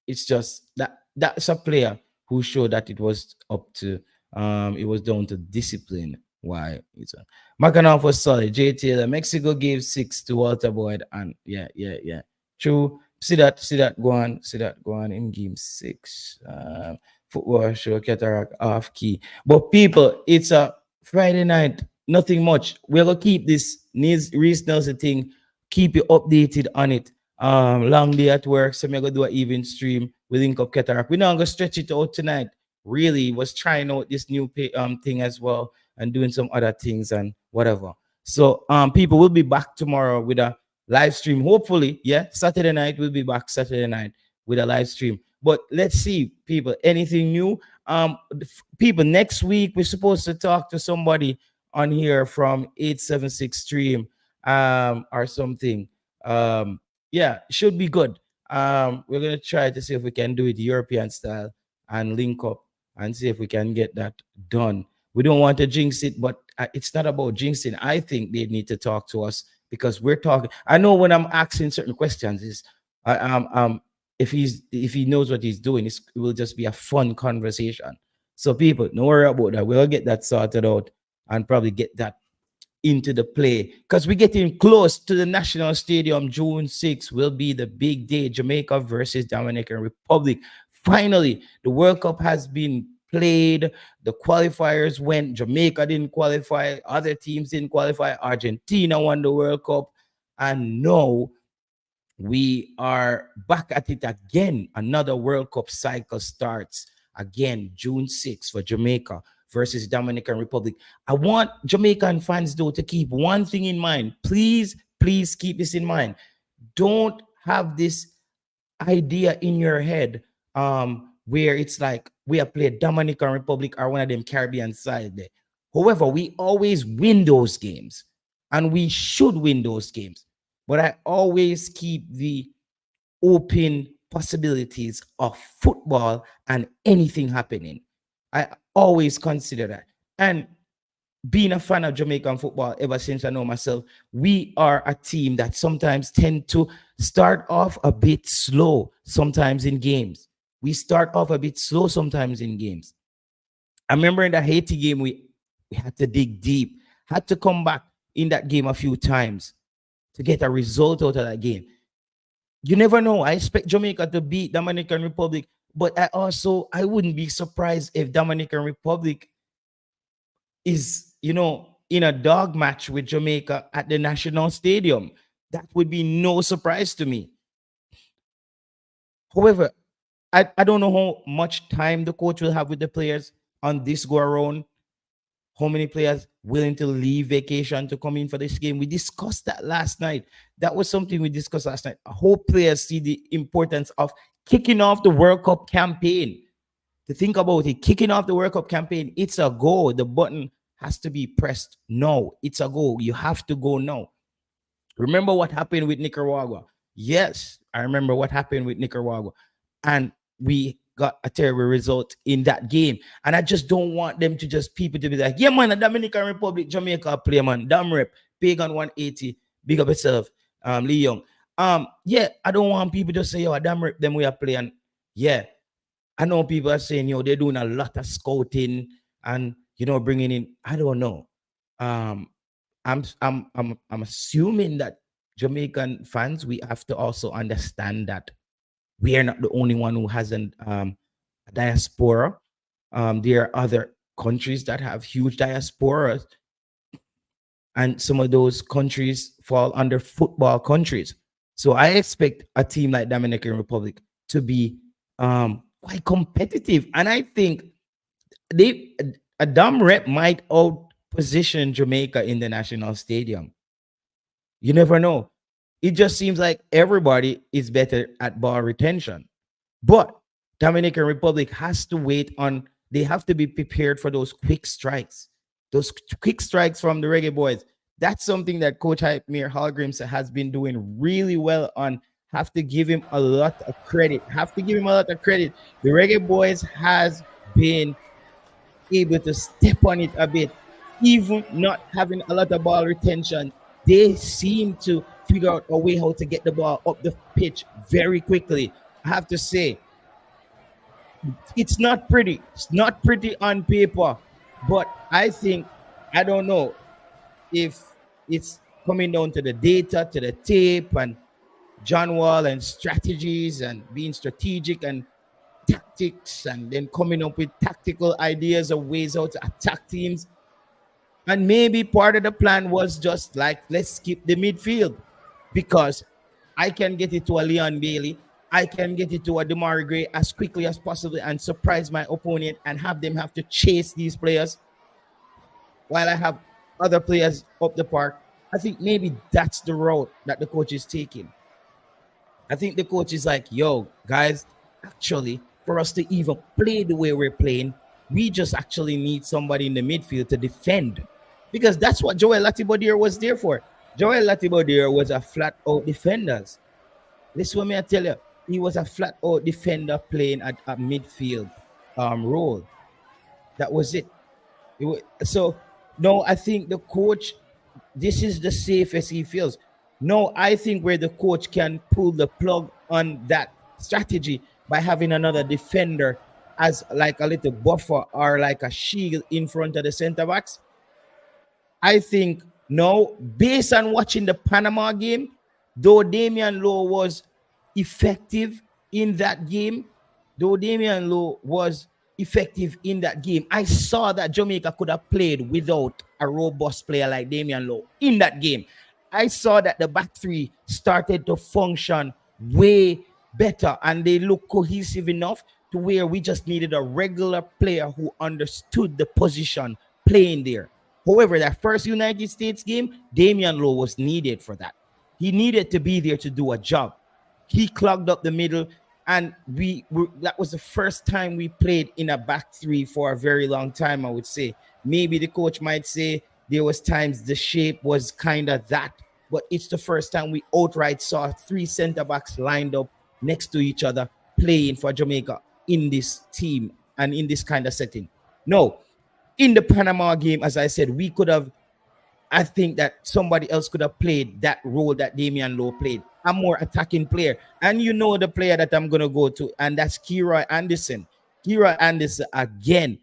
it's just that's a player who showed that it was up to it was down to discipline. Why it's a Macanov was solid. J. Taylor, Mexico gave 6 to Walter Boyd, and yeah. True. See that go on in game 6. Football show cataract off key. But people, it's a Friday night, nothing much. We're gonna keep this Reiss Nelson thing, keep you updated on it. Long day at work, so I'm gonna do an even stream. We link up cataract. We're not gonna stretch it out tonight. Really was trying out this new thing as well and doing some other things and whatever. So people will be back tomorrow with a live stream. Hopefully, yeah. Saturday night we'll be back Saturday night with a live stream. But let's see, people, anything new? People, next week we're supposed to talk to somebody on here from 876 stream or something. Yeah, should be good. We're gonna try to see if we can do it European style and link up and see if we can get that done. We don't want to jinx it, but it's not about jinxing. I think they need to talk to us because we're talking. I know when I'm asking certain questions, is if he knows what he's doing, it will just be a fun conversation. So people, don't worry about that. We'll get that sorted out and probably get that into the play because we're getting close to the National Stadium. June 6th will be the big day. Jamaica versus Dominican Republic. Finally, the World Cup has been played. The qualifiers went. Jamaica didn't qualify. Other teams didn't qualify. Argentina won the World Cup. And now we are back at it again. Another World Cup cycle starts again, June 6th for Jamaica versus Dominican Republic. I want Jamaican fans, though, to keep one thing in mind. Please keep this in mind. Don't have this idea in your head where it's like we have played Dominican Republic or one of them Caribbean side there. However, we always win those games and we should win those games. But I always keep the open possibilities of football and anything happening. I always consider that. And being a fan of Jamaican football ever since I know myself, we are a team that sometimes tend to start off a bit slow sometimes in games. We start off a bit slow sometimes in games. I remember in the Haiti game, we had to dig deep, had to come back in that game a few times to get a result out of that game. You never know. I expect Jamaica to beat Dominican Republic But I wouldn't be surprised if Dominican Republic is, in a dog match with Jamaica at the National Stadium. That would be no surprise to me. However, I don't know how much time the coach will have with the players on this go around. How many players willing to leave vacation to come in for this game? We discussed that last night. That was something we discussed last night. I hope players see the importance of kicking off the World Cup campaign. To think about it, kicking off the World Cup campaign, it's a go. The button has to be pressed. No, it's a go. You have to go now. Remember what happened with Nicaragua? Yes, I remember what happened with Nicaragua. And we got a terrible result in that game. And I just don't want them to people to be like, yeah, man, the Dominican Republic, Jamaica play, man. Damn rep, Pagan 180, big up yourself, Lee Young. Yeah, I don't want people to say, yo, damn rep, them we are playing. Yeah, I know people are saying, they're doing a lot of scouting and, bringing in, I don't know. I'm assuming that Jamaican fans, we have to also understand that we are not the only one who has a diaspora. There are other countries that have huge diasporas, and some of those countries fall under football countries. So I expect a team like Dominican Republic to be quite competitive, and I think a dumb rep might out-position Jamaica in the national stadium. You never know. It just seems like everybody is better at ball retention. But Dominican Republic has to they have to be prepared for those quick strikes. Those quick strikes from the Reggaeboyz. That's something that Coach Hypemere Hallgrims has been doing really well on. Have to give him a lot of credit. The Reggaeboyz has been able to step on it a bit. Even not having a lot of ball retention, they seem to figure out a way how to get the ball up the pitch very quickly. I have to say, it's not pretty. It's not pretty on paper, but I don't know if it's coming down to the data, to the tape, and John Wall and strategies and being strategic and tactics, and then coming up with tactical ideas of ways how to attack teams. And maybe part of the plan was just like, let's skip the midfield, because I can get it to a Leon Bailey, I can get it to a Damari Gray as quickly as possible and surprise my opponent and have them have to chase these players while I have other players up the park. I think maybe that's the route that the coach is taking. I think the coach is like, yo, guys, actually, for us to even play the way we're playing, we just actually need somebody in the midfield to defend. Because that's what Joel Latibodiere was there for. Joel Latibodiere was a flat-out defender. Listen what I tell you. He was a flat-out defender playing at a midfield role. That was it. So, no, I think the coach, this is the safest he feels. No, I think where the coach can pull the plug on that strategy by having another defender as like a little buffer or like a shield in front of the center backs. I think, no, based on watching the Panama game, though Damian Lowe was effective in that game, I saw that Jamaica could have played without a robust player like Damian Lowe in that game. I saw that the back three started to function way better and they look cohesive enough to where we just needed a regular player who understood the position playing there. However, that first United States game, Damian Lowe was needed for that. He needed to be there to do a job. He clogged up the middle, and that was the first time we played in a back three for a very long time, I would say. Maybe the coach might say there was times the shape was kind of that, but it's the first time we outright saw three center backs lined up next to each other playing for Jamaica in this team and in this kind of setting. No, in the Panama game, as I said, I think that somebody else could have played that role that Damian Lowe played, a more attacking player. And you know the player that I'm going to go to, and that's Keyroy Anderson. Keyroy Anderson again.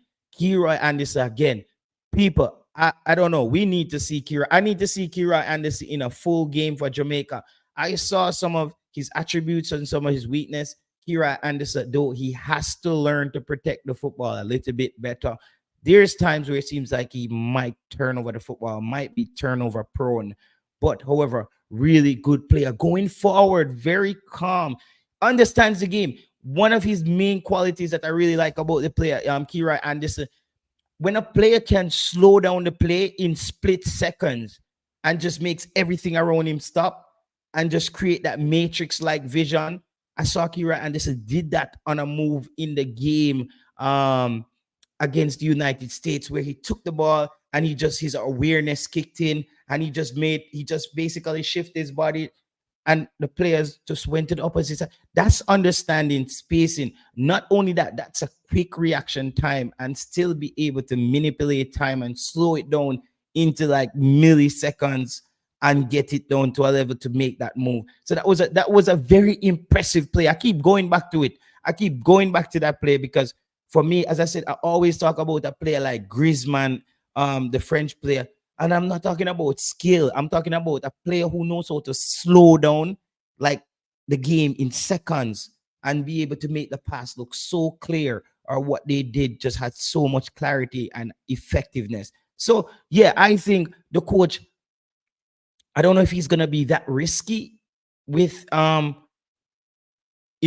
People, I don't know. We need to see Keyroy. I need to see Keyroy Anderson in a full game for Jamaica. I saw some of his attributes and some of his weakness. Kira Anderson, though he has to learn to protect the football a little bit better. There's times where it seems like he might turn over the football, might be turnover prone. But however, really good player going forward, very calm, understands the game. One of his main qualities that I really like about the player, Kira Anderson, when a player can slow down the play in split seconds and just makes everything around him stop and just create that matrix-like vision. I saw Kira Anderson did that on a move in the game against the United States, where he took the ball and his awareness kicked in, and he just basically shifted his body, and the players just went to the opposite side. That's understanding spacing. Not only that, that's a quick reaction time and still be able to manipulate time and slow it down into like milliseconds and get it down to a level to make that move. So that was a very impressive play. I keep going back to it. I keep going back to that play because for me, as I said, I always talk about a player like Griezmann, the French player. And I'm not talking about skill. I'm talking about a player who knows how to slow down like the game in seconds and be able to make the pass look so clear, or what they did just had so much clarity and effectiveness. So, yeah, I think the coach, I don't know if he's going to be that risky with in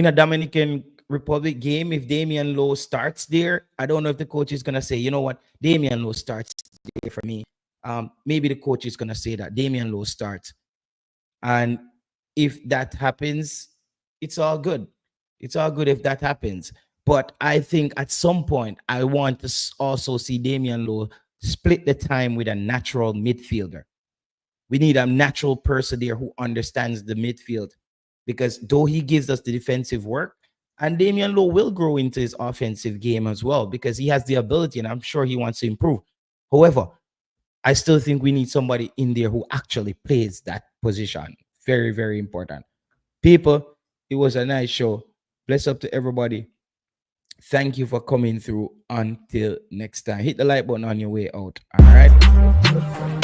a Dominican Republic game. If Damian Lowe starts there, I don't know if the coach is going to say, you know what, Damian Lowe starts there for me. Maybe the coach is going to say that Damian Lowe starts. And if that happens, it's all good. It's all good if that happens. But I think at some point, I want to also see Damian Lowe split the time with a natural midfielder. We need a natural person there who understands the midfield, because though he gives us the defensive work, and Damian Lowe will grow into his offensive game as well, because he has the ability and I'm sure he wants to improve. However, I still think we need somebody in there who actually plays that position. Very, very important. People, it was a nice show. Bless up to everybody. Thank you for coming through. Until next time. Hit the like button on your way out. All right.